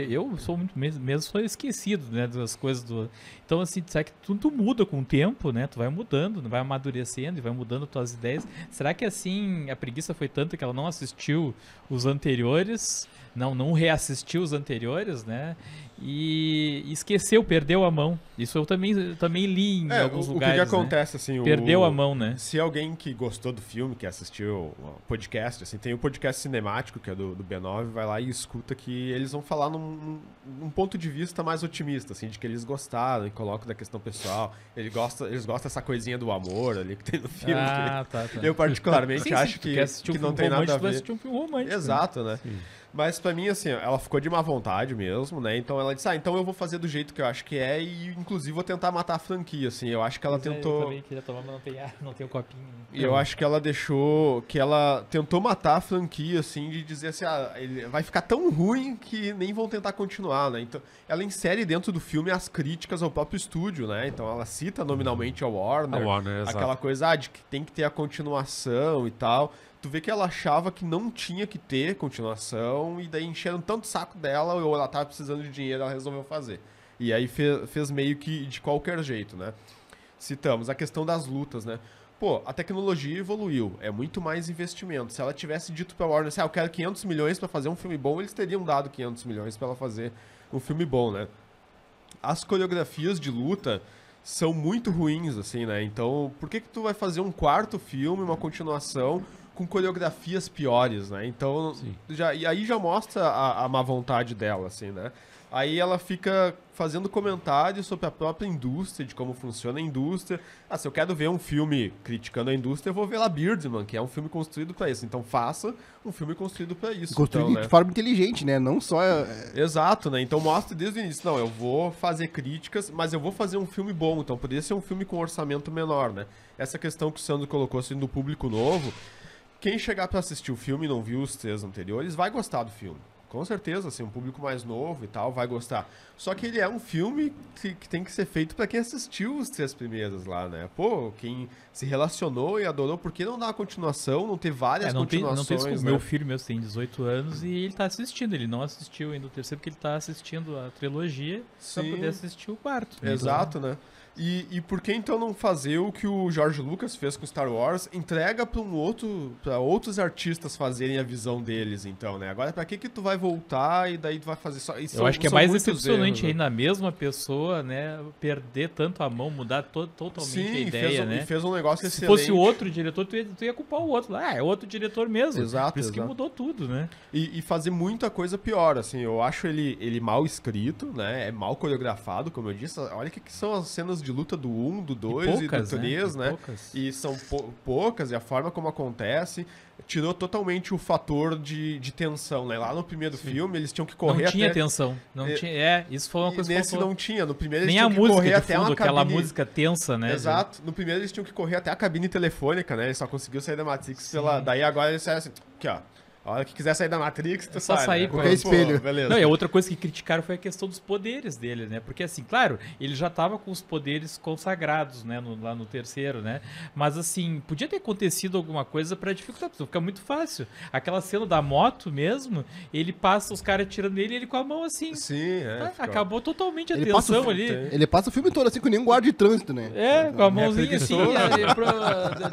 eu sou muito mesmo sou esquecido, né? Das coisas do... Então, assim, será que tudo muda com o tempo, né? Tu vai mudando, vai amadurecendo e vai mudando tuas ideias. Será que, assim, a preguiça foi tanta que ela não assistiu os anteriores... Não reassistiu os anteriores, né? E esqueceu, perdeu a mão. Isso eu também li em alguns lugares. O que acontece, assim... Perdeu a mão, né? Se alguém que gostou do filme, que assistiu o podcast, assim, tem o podcast cinemático, que é do B9, vai lá e escuta que eles vão falar num ponto de vista mais otimista, assim, de que eles gostaram e colocam da questão pessoal. Eles gostam dessa coisinha do amor ali que tem no filme. Tá. Eu particularmente acho que não tem nada a ver. Assistir um filme romântico. Exato, né? Sim. Mas pra mim, assim, ela ficou de má vontade mesmo, né? Então ela disse, então eu vou fazer do jeito que eu acho que é e, inclusive, vou tentar matar a franquia, assim. Eu acho que ela tentou... Eu também queria tomar, mas não tem o copinho. E eu acho que ela ela tentou matar a franquia, assim, de dizer assim, ele vai ficar tão ruim que nem vão tentar continuar, né? Então, ela insere dentro do filme as críticas ao próprio estúdio, né? Então, ela cita nominalmente a Warner aquela coisa, de que tem que ter a continuação e tal... Tu vê que ela achava que não tinha que ter continuação e daí encheram tanto o saco dela ou ela tava precisando de dinheiro, ela resolveu fazer. E aí fez meio que de qualquer jeito, né? Citamos a questão das lutas, né? Pô, a tecnologia evoluiu, é muito mais investimento. Se ela tivesse dito pra Warner, eu quero 500 milhões pra fazer um filme bom, eles teriam dado 500 milhões pra ela fazer um filme bom, né? As coreografias de luta são muito ruins, assim, né? Então, por que tu vai fazer um quarto filme, uma continuação... com coreografias piores, né? Então, aí já mostra a má vontade dela, assim, né? Aí ela fica fazendo comentários sobre a própria indústria, de como funciona a indústria. Se eu quero ver um filme criticando a indústria, eu vou ver lá Birdman, que é um filme construído pra isso. Então faça um filme construído pra isso. Construído então, de forma inteligente, né? Não só... Exato, né? Então mostra desde o início. Não, eu vou fazer críticas, mas eu vou fazer um filme bom. Então poderia ser um filme com orçamento menor, né? Essa questão que o Sandro colocou, assim, do público novo... Quem chegar pra assistir o filme e não viu os 3 anteriores vai gostar do filme. Com certeza, assim, um público mais novo e tal vai gostar. Só que ele é um filme que tem que ser feito pra quem assistiu os 3 primeiros lá, né? Pô, quem se relacionou e adorou, por que não dar uma continuação, não ter várias continuações, não tem né? Meu filho mesmo tem 18 anos e ele tá assistindo. Ele não assistiu ainda o terceiro porque ele tá assistindo a trilogia pra poder assistir o quarto. Exato, né? E por que então não fazer o que o George Lucas fez com Star Wars? Entrega para outros artistas fazerem a visão deles, então, né? Agora, pra que tu vai voltar e daí tu vai fazer só... Eu acho que é mais decepcionante aí na mesma pessoa, né? Perder tanto a mão, mudar totalmente a ideia, né? Fez um negócio excelente. Se fosse o outro diretor, tu ia culpar o outro. É outro diretor mesmo. Exato, Por isso que mudou tudo, né? E fazer muita coisa pior, assim. Eu acho ele mal escrito, né? É mal coreografado, como eu disse. Olha o que são as cenas de luta do 1, do 2 e do 3, né? E são poucas, e a forma como acontece tirou totalmente o fator de tensão, né? Lá no primeiro filme eles tinham que correr Não tinha tensão. Não tinha, isso foi uma coisa que nesse não tinha. No primeiro eles nem tinham que correr até fundo, uma cabine... aquela música tensa, né? Exato. No primeiro eles tinham que correr até a cabine telefônica, né? Eles só conseguiu sair da Matrix pela... Daí agora eles saíram assim, aqui ó. A hora que quiser sair da Matrix, tu só sai, sair né? com espelho. Beleza. Não, e a outra coisa que criticaram foi a questão dos poderes dele, né? Porque assim, claro, ele já tava com os poderes consagrados, né? Lá no terceiro, né? Mas assim, podia ter acontecido alguma coisa pra dificultar, porque fica muito fácil. Aquela cena da moto mesmo, ele passa os caras tirando ele e ele com a mão assim. Sim, acabou totalmente a tensão ali. Ele passa o filme todo assim, com nenhum guarda de trânsito, né? Com a mãozinha assim,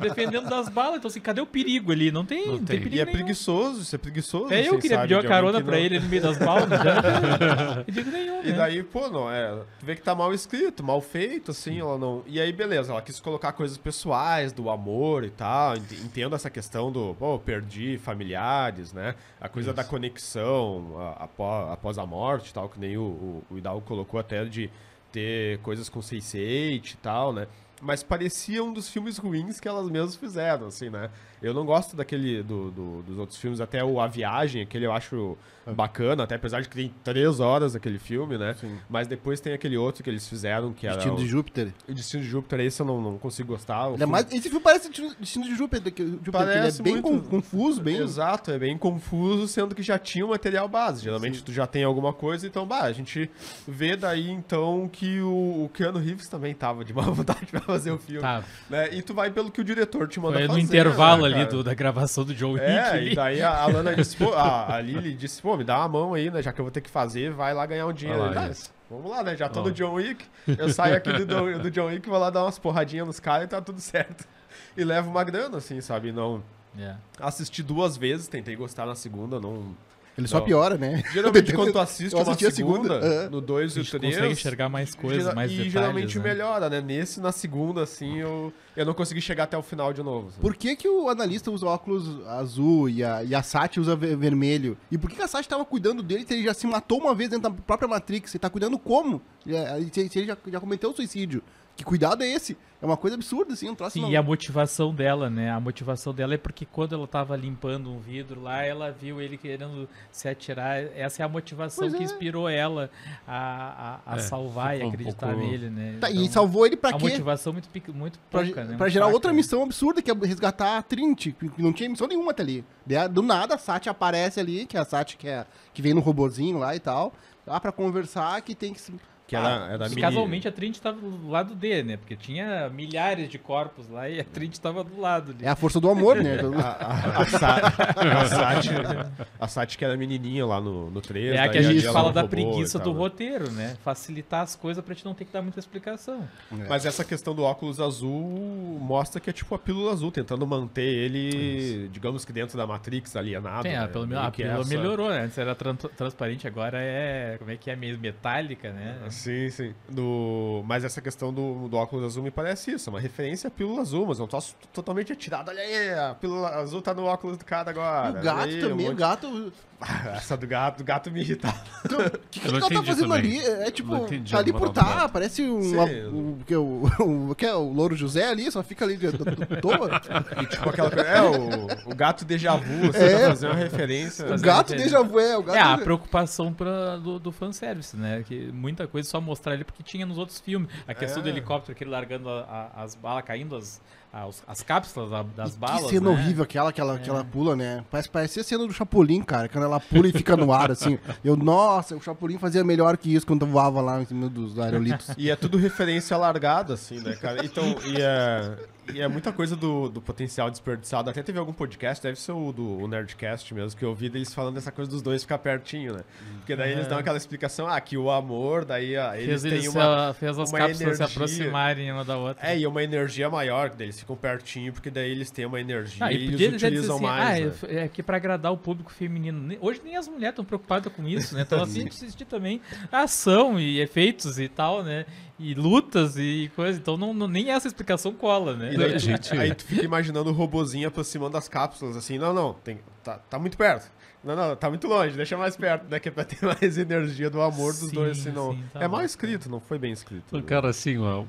defendendo das balas. Então assim, cadê o perigo ali? Não tem perigo E é nenhum. preguiçoso isso é preguiçoso. Eu assim, queria pedir uma carona pra ele no meio das baldas. Não digo nenhum, E daí, pô, não, tu vê que tá mal escrito, mal feito, assim, ela não... E aí, beleza, ela quis colocar coisas pessoais, do amor e tal, entendo essa questão do, pô, perdi familiares, né, a coisa da conexão após a morte e tal, que nem o Hidalgo colocou até de ter coisas com Sense8 e tal, né, mas parecia um dos filmes ruins que elas mesmas fizeram, assim, né? Eu não gosto daquele, dos outros filmes, até A Viagem, aquele eu acho bacana, até apesar de que tem 3 horas aquele filme, né? Sim. Mas depois tem aquele outro que eles fizeram, que era... Destino de Júpiter. O Destino de Júpiter, esse eu não consigo gostar. Esse filme parece Destino de Júpiter, parece ele é bem muito... confuso, bem... Exato, é bem confuso, sendo que já tinha o material base. Geralmente tu já tem alguma coisa, então, a gente vê daí, então, que o Keanu Reeves também tava de má vontade pra fazer o filme. Tá. Né? E tu vai pelo que o diretor te manda fazer. No intervalo ali da gravação do John Wick. E daí a Lana disse, pô, a Lily disse, pô, me dá uma mão aí, né, já que eu vou ter que fazer, vai lá ganhar um dinheiro. Vamos lá, né, já tô no John Wick, eu saio aqui do John Wick, vou lá dar umas porradinhas nos caras e tá tudo certo. E levo uma grana, assim, sabe, não... Assisti 2 vezes, tentei gostar na segunda, não... Ele só piora, né? Geralmente quando tu assiste uma segunda, no 2 e o 3... consegue enxergar mais coisas, mais detalhes. E geralmente melhora, né? Na segunda, assim, eu não consegui chegar até o final de novo. Assim. Por que o analista usa óculos azul e a Sati usa vermelho? E por que a Sati tava cuidando dele se ele já se matou uma vez dentro da própria Matrix? Ele tá cuidando como? Se ele já cometeu o suicídio. Que cuidado é esse? É uma coisa absurda, assim, um troço. Sim, e a motivação dela, né? A motivação dela é porque quando ela tava limpando um vidro lá, ela viu ele querendo se atirar. Essa é a motivação que inspirou ela a salvar e acreditar nele, né? Tá, então, e salvou ele pra quê? A motivação muito pouca, né? Pra gerar outra missão absurda, que é resgatar a Trinity, que não tinha missão nenhuma até ali. Do nada, a Sati aparece ali, que é a Sati que vem no robozinho lá e tal, lá pra conversar, que tem que... Casualmente a Trinity estava do lado dele, né? Porque tinha milhares de corpos lá e a Trinity estava do lado ali. É a força do amor, né? A Sati que era menininha lá no 3. É a que a gente fala da preguiça do roteiro, né? Facilitar as coisas pra gente não ter que dar muita explicação. Mas essa questão do óculos azul mostra que é tipo a pílula azul, tentando manter ele, digamos que dentro da Matrix alienado. Né? Pelo menos a pílula melhorou, né? Antes era transparente, agora é, como é que é, meio metálica, né? Sim. Mas essa questão do óculos azul me parece isso, uma referência à pílula azul, mas não tô totalmente atirado. Olha aí, a pílula azul tá no óculos do cara agora. O gato aí, também, o gato... Essa do gato me irritava. Então, o que ela tá fazendo também. Ali? É tipo, tá ali por tá, parece que é o Louro José ali, só fica ali de toa. E tipo aquela coisa, o gato déjà vu, você tá fazendo uma referência. O gato déjà vu, a preocupação do fanservice, né? Que muita coisa só mostrar ele porque tinha nos outros filmes. A questão do helicóptero, aquele largando as balas, caindo as cápsulas das balas. Que cena horrível aquela que ela pula, né? Parecia a cena do Chapolin, cara, quando ela pula e fica no ar, assim. Nossa, o Chapolin fazia melhor que isso quando voava lá em cima dos aerolitos. E é tudo referência largada, assim, né, cara? Então, e é muita coisa do potencial desperdiçado. Até teve algum podcast, deve ser o Nerdcast mesmo, que eu ouvi deles falando dessa coisa dos dois ficar pertinho, né? Porque daí eles dão aquela explicação, que o amor, daí eles têm fez as cápsulas energia, se aproximarem uma da outra. E uma energia maior, que eles ficam pertinho, porque daí eles têm uma energia e eles utilizam assim, mais. É que pra agradar o público feminino. Hoje nem as mulheres estão preocupadas com isso, né? Então assim, a gente assistir também ação e efeitos e tal, né? E lutas e coisa, então nem essa explicação cola, né? E daí, aí tu fica imaginando o robozinho aproximando das cápsulas, assim, tá muito perto. Não, tá muito longe, deixa mais perto, né? Que é pra ter mais energia do amor dos dois, assim, não. Tá mal escrito, não foi bem escrito. Cara, assim, ó,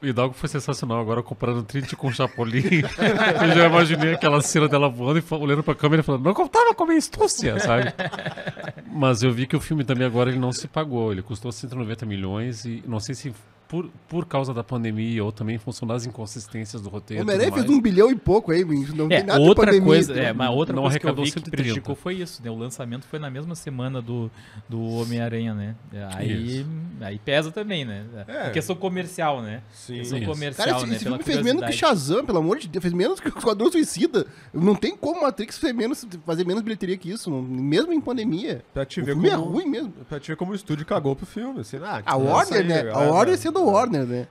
o Hidalgo foi sensacional, agora comparando Trinity com o Chapolin, eu já imaginei aquela cena dela voando e olhando pra câmera e falando, não contava com a minha astúcia, sabe? Mas eu vi que o filme também agora ele não se pagou, ele custou 190 milhões e não sei se por causa da pandemia ou também em função das inconsistências do roteiro. O Homem-Aranha fez 1 bilhão e pouco aí, não tem nada outra de pandemia. Coisa, mas outra coisa que eu vi que prejudicou foi isso, né? O lançamento foi na mesma semana do Homem-Aranha, né? Aí pesa também, né? A questão comercial, né? Sim. Questão comercial, cara, né? Esse filme fez menos que Shazam, pelo amor de Deus, fez menos que o Esquadrão Suicida. Não tem como Matrix fazer menos bilheteria que isso, mesmo em pandemia. Pra te ver o filme é ruim mesmo. Pra te ver como o estúdio cagou pro filme, assim, a Warner, né? A Warner sendo Warner, né?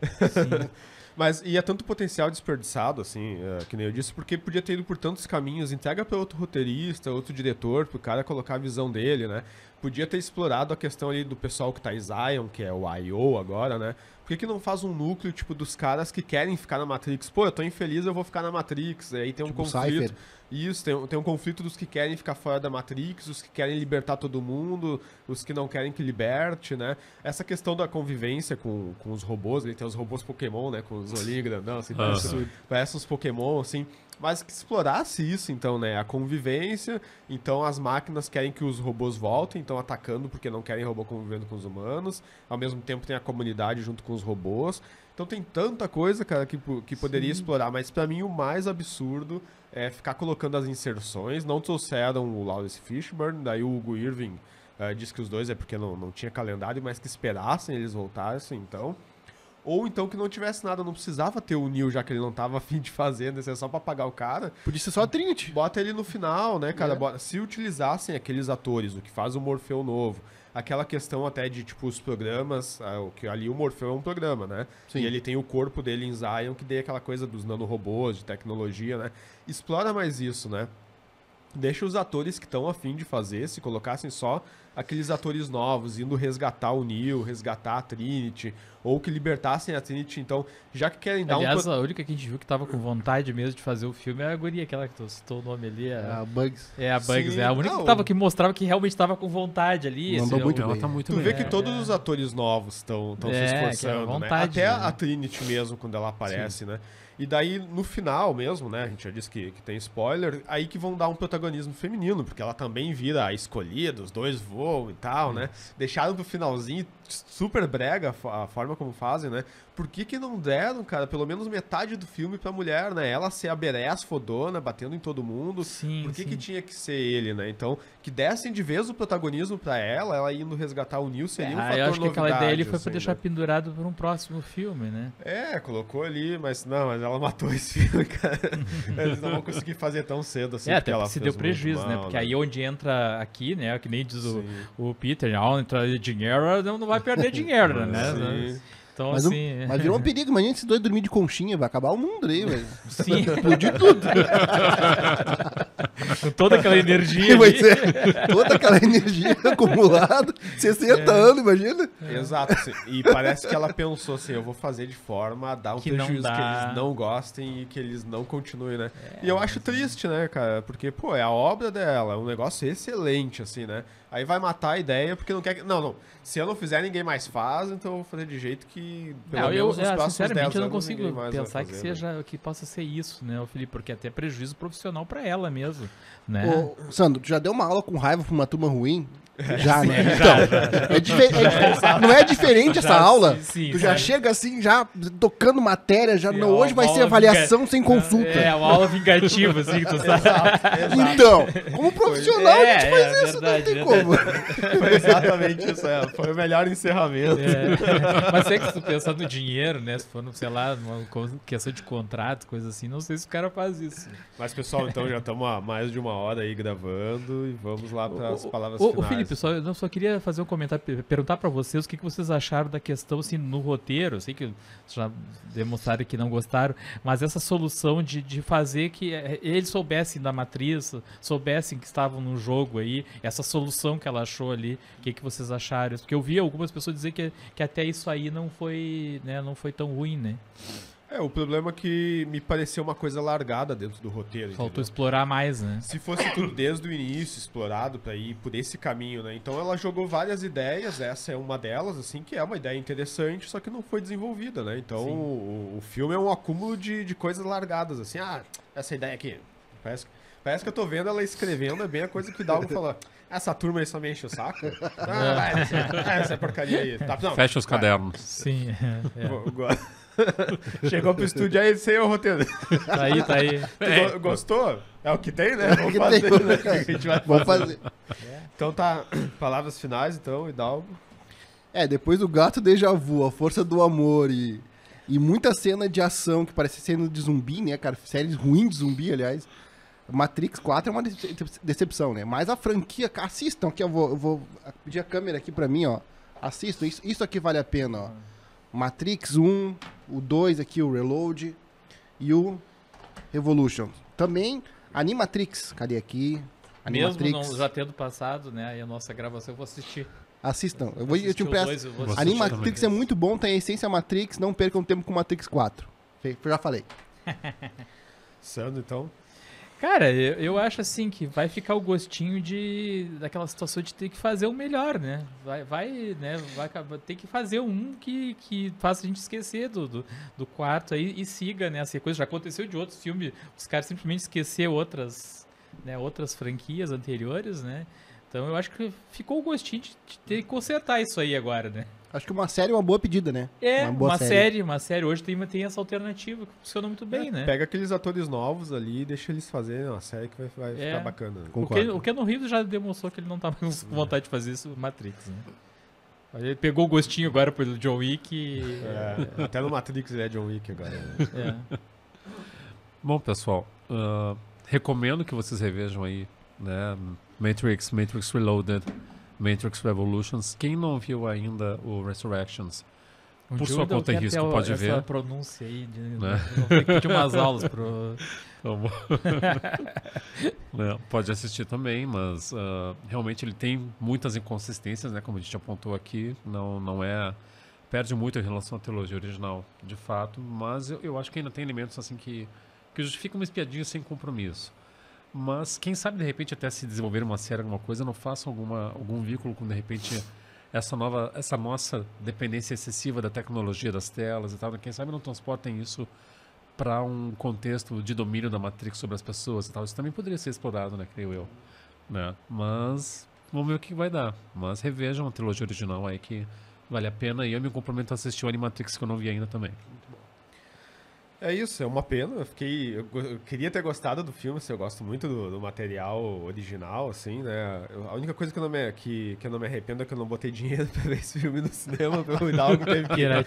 Mas, e é tanto potencial desperdiçado, assim, que nem eu disse, porque podia ter ido por tantos caminhos, entrega para outro roteirista, outro diretor, pro cara colocar a visão dele, né? Podia ter explorado a questão ali do pessoal que tá em Zion, que é o I.O. agora, né? Por que não faz um núcleo, tipo, dos caras que querem ficar na Matrix? Pô, eu tô infeliz, eu vou ficar na Matrix. Aí tem um tipo conflito. Cypher. Isso, tem um conflito dos que querem ficar fora da Matrix, os que querem libertar todo mundo, os que não querem que liberte, né? Essa questão da convivência com os robôs, ele tem os robôs Pokémon, né? Com os olhinhos grandão, assim, parece uns Pokémon, assim. Mas que explorasse isso, então, né? A convivência, então as máquinas querem que os robôs voltem, então atacando porque não querem robô convivendo com os humanos. Ao mesmo tempo tem a comunidade junto com os robôs. Então tem tanta coisa, cara, que poderia explorar. Mas pra mim o mais absurdo é ficar colocando as inserções. Não trouxeram o Lawrence Fishburne, daí o Hugo Irving disse que os dois é porque não tinha calendário, mas que esperassem eles voltassem, então... Ou então que não tivesse nada, não precisava ter o Neo, já que ele não tava a fim de fazer, né? Só pra pagar o cara. Podia ser só a Trinity. Bota ele no final, né, cara? Se utilizassem aqueles atores, o que faz o Morfeu novo, aquela questão até de, tipo, os programas, que ali o Morfeu é um programa, né? Sim. E ele tem o corpo dele em Zion, que daí aquela coisa dos nanorobôs, de tecnologia, né? Explora mais isso, né? Deixa os atores que estão a fim de fazer, se colocassem só aqueles atores novos, indo resgatar o Neo, resgatar a Trinity, ou que libertassem a Trinity, então, já que querem dar Aliás, a única que a gente viu que tava com vontade mesmo de fazer o filme é a guria, aquela que tu citou o nome ali. A Bugs. É, a Bugs. Sim, é a única que mostrava que realmente tava com vontade ali. Mandou muito bem. Tá muito tu bem. vê que todos os atores novos estão se esforçando, vontade, né? Até a Trinity mesmo, quando ela aparece, né? E daí, no final mesmo, né? A gente já disse que tem spoiler. Aí que vão dar um protagonismo feminino, porque ela também vira a escolhida, os dois voam e tal, né? Deixaram pro finalzinho, super brega a forma como fazem, né? Por que não deram, cara, pelo menos metade do filme pra mulher, né? Ela ser a badass fodona, batendo em todo mundo. Sim, Por que que tinha que ser ele, né? Então, que dessem de vez o protagonismo pra ela indo resgatar o Neo seria um fator eu acho que aquela ideia ali foi assim, pra deixar pendurado pra um próximo filme, né? Colocou ali, mas ela matou esse filme, cara. Eles não vão conseguir fazer tão cedo assim. Até porque se deu prejuízo, né? Porque aí onde entra aqui, né? Que nem diz o Peter, onde entra dinheiro, não vai perder dinheiro, né? Sim. Então, mas, assim... mas virou um perigo, imagina esses dois dormir de conchinha, vai acabar o mundo aí, velho. Sim. Explodir tudo. Com toda aquela energia toda aquela energia acumulada, 60 anos, imagina. Exato, assim, e parece que ela pensou assim, eu vou fazer de forma a dar um prejuízo que eles não gostem e que eles não continuem, né? E eu acho triste, né, cara, porque, pô, é a obra dela, é um negócio excelente, assim, né? Aí vai matar a ideia porque não quer que... Não, se eu não fizer, ninguém mais faz, então eu vou fazer de jeito que, pelo menos nos próximos 10 sinceramente, eu não anos, consigo pensar fazer, que seja, que possa ser isso, né, Felipe? Porque até prejuízo profissional pra ela mesmo, né? Ô, Sandro, tu já deu uma aula com raiva pra uma turma ruim? Já, né? Então, não é diferente essa aula. Sim, tu já chega assim, já tocando matéria, já não, hoje vai ser avaliação sem consulta. É, uma aula vingativa, assim, tu sabe. Exato. Então, como profissional, a gente faz isso, verdade, não tem como. Foi exatamente isso, foi o melhor encerramento. Mas sei que se tu pensar no dinheiro, né, se for, sei lá, uma questão de contrato, coisa assim, não sei se o cara faz isso. Mas, pessoal, então já estamos há mais de uma hora aí gravando e vamos lá para as palavras finais. Felipe, eu só queria fazer um comentário, perguntar para vocês o que vocês acharam da questão, assim, no roteiro. Eu sei que já demonstraram que não gostaram, mas essa solução de fazer que eles soubessem da matriz, soubessem que estavam no jogo aí, essa solução que ela achou ali, o que vocês acharam? Porque eu vi algumas pessoas dizer que até isso aí não foi, né, não foi tão ruim, né? O problema é que me pareceu uma coisa largada dentro do roteiro. Faltou entendeu? explorar mais, né? Se fosse tudo desde o início explorado pra ir por esse caminho, né? Então ela jogou várias ideias, essa é uma delas, assim, que é uma ideia interessante, só que não foi desenvolvida, né? Então o filme é um acúmulo de coisas largadas, assim, essa ideia aqui, parece que eu tô vendo ela escrevendo, é bem a coisa que dá algo falar. Essa turma aí só me enche o saco. Essa porcaria aí. Tá, não, fecha os cadernos. Sim. Chegou pro estúdio aí sem o roteiro. Tá aí. Tu gostou? É o que tem, né? Vamos fazer, né? A gente vai fazer. Então tá, palavras finais, então, Hidalgo. Depois do Gato Déjà Vu, A Força do Amor e muita cena de ação que parece cena de zumbi, né, cara? Séries ruins de zumbi, aliás. Matrix 4 é uma decepção, né? Mas a franquia, assistam aqui, eu vou pedir a câmera aqui pra mim, ó. Assistam, isso aqui vale a pena, ó. Matrix 1, o 2 aqui, o Reload e o Revolution. Também Animatrix, cadê aqui? Animatrix. Mesmo não, já tendo passado, né, aí a nossa gravação, eu vou assistir. Assistam. Eu te peço. Animatrix é muito bom, tem a essência Matrix, não percam tempo com Matrix 4. Já falei. Sandro, então? Cara, eu acho assim que vai ficar o gostinho daquela situação de ter que fazer o melhor, né? Vai ter que fazer um que faça a gente esquecer do quarto aí e siga, né? Essa coisa já aconteceu de outros filmes, os caras simplesmente esquecer outras franquias anteriores, né? Então eu acho que ficou o gostinho de ter que consertar isso aí agora, né? Acho que uma série é uma boa pedida, né? Uma série. Hoje tem essa alternativa que funciona muito bem, né? Pega aqueles atores novos ali e deixa eles fazerem uma série que vai ficar bacana. O Keanu Reeves já demonstrou que ele não tá mais com vontade de fazer isso Matrix, né? Ele pegou o gostinho agora pelo John Wick. Até no Matrix ele é John Wick agora. Bom, pessoal, recomendo que vocês revejam aí, né? Matrix Reloaded, Matrix Revolutions. Quem não viu ainda o Resurrections, por sua conta e risco, pode ver. Essa pronúncia aí, né? Vou ter que pedir umas aulas pro... Pode assistir também, mas realmente ele tem muitas inconsistências, né? Como a gente apontou aqui, não é... Perde muito em relação à trilogia original, de fato, mas eu acho que ainda tem elementos assim que justificam uma espiadinha sem compromisso. Mas quem sabe, de repente, até se desenvolver uma série, alguma coisa, não façam algum vínculo com, de repente, essa nossa dependência excessiva da tecnologia, das telas e tal. Quem sabe não transportem isso para um contexto de domínio da Matrix sobre as pessoas e tal. Isso também poderia ser explorado, né, creio eu. Né? Mas vamos ver o que vai dar. Mas revejam a trilogia original aí que vale a pena. E eu me comprometo a assistir o Animatrix que eu não vi ainda também. É isso, é uma pena. Eu queria ter gostado do filme, assim, eu gosto muito do material original, assim, né? A única coisa que eu não me arrependo é que eu não botei dinheiro pra ver esse filme no cinema, o Hidalgo teve que... né?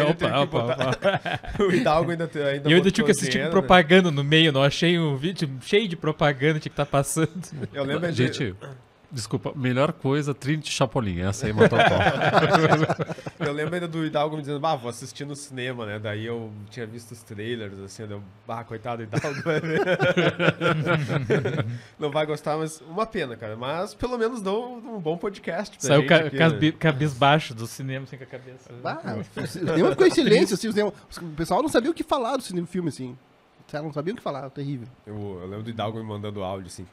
Opa. O Hidalgo ainda E eu ainda tinha que assistir propaganda no meio, não achei um vídeo cheio de propaganda, tinha que estar passando. Eu lembro Gente... Desculpa, melhor coisa, Trinity Chapolin. Essa aí matou o pau. Eu lembro ainda do Hidalgo me dizendo, vou assistir no cinema, né? Daí eu tinha visto os trailers, assim, coitado do Hidalgo. Não vai gostar, mas uma pena, cara. Mas pelo menos dou um bom podcast pra Saiu gente. Cabisbaixo do cinema, sem com a cabeça. O cinema ficou em silêncio, assim, o pessoal não sabia o que falar do filme, assim. Não sabia o que falar, terrível. Eu lembro do Hidalgo me mandando áudio, assim...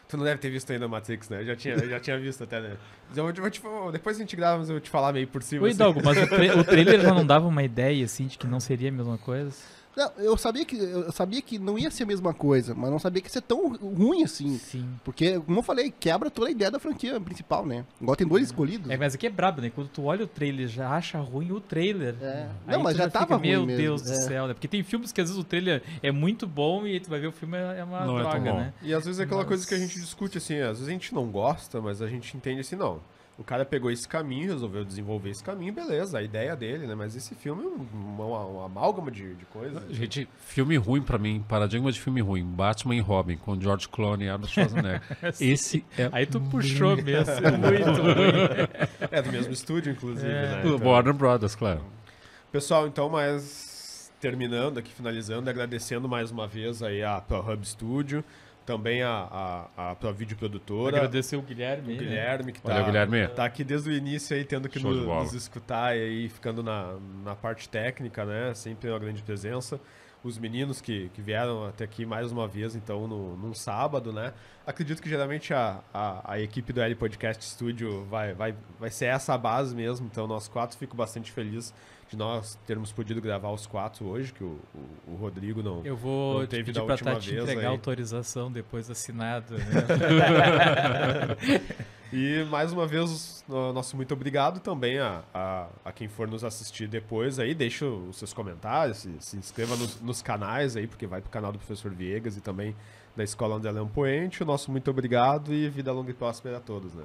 Tu não deve ter visto ainda Matrix, né? Eu já tinha visto até, né? Mas depois a gente grava, mas eu vou te falar meio por cima. Ô, Hidalgo, mas o trailer já não dava uma ideia, assim, de que não seria a mesma coisa? Não, eu sabia que não ia ser a mesma coisa, mas não sabia que ia ser tão ruim assim. Sim. Porque, como eu falei, quebra toda a ideia da franquia principal, né? Igual tem dois escolhidos. Mas aqui é brabo, né? Quando tu olha o trailer, já acha ruim o trailer. Não, mas já tava ruim Meu mesmo. Deus do céu, né? Porque tem filmes que às vezes o trailer é muito bom e tu vai ver o filme é uma droga, né? E às vezes é aquela coisa que a gente discute, assim, às vezes a gente não gosta, mas a gente entende assim, não. O cara pegou esse caminho, resolveu desenvolver esse caminho, beleza, a ideia dele, né? Mas esse filme é uma amálgama de coisas. Gente, filme ruim pra mim, paradigma de filme ruim, Batman e Robin, com George Clooney e Arnold Schwarzenegger. Esse é... Aí tu puxou mesmo, muito ruim. É do mesmo estúdio, inclusive, né? Então... Warner Brothers, claro. Pessoal, então, terminando aqui, finalizando, agradecendo mais uma vez aí a ProHub Studio, também a ProVídeo Produtora. Agradecer o Guilherme. Que tá aqui desde o início aí, tendo que nos escutar e aí ficando na parte técnica, né? Sempre uma grande presença. Os meninos que vieram até aqui mais uma vez, então, num sábado, né? Acredito que geralmente a equipe do L Podcast Studio vai ser essa a base mesmo, então nós quatro fico bastante feliz de nós termos podido gravar os quatro hoje, que o Rodrigo não teve. Eu vou te pedir pra te entregar a autorização depois assinado, né? E mais uma vez, nosso muito obrigado também a quem for nos assistir depois aí, deixa os seus comentários, se inscreva nos canais aí, porque vai pro canal do Professor Viegas e também da Escola André Leão Poente. O nosso muito obrigado e vida longa e próspera a todos, né?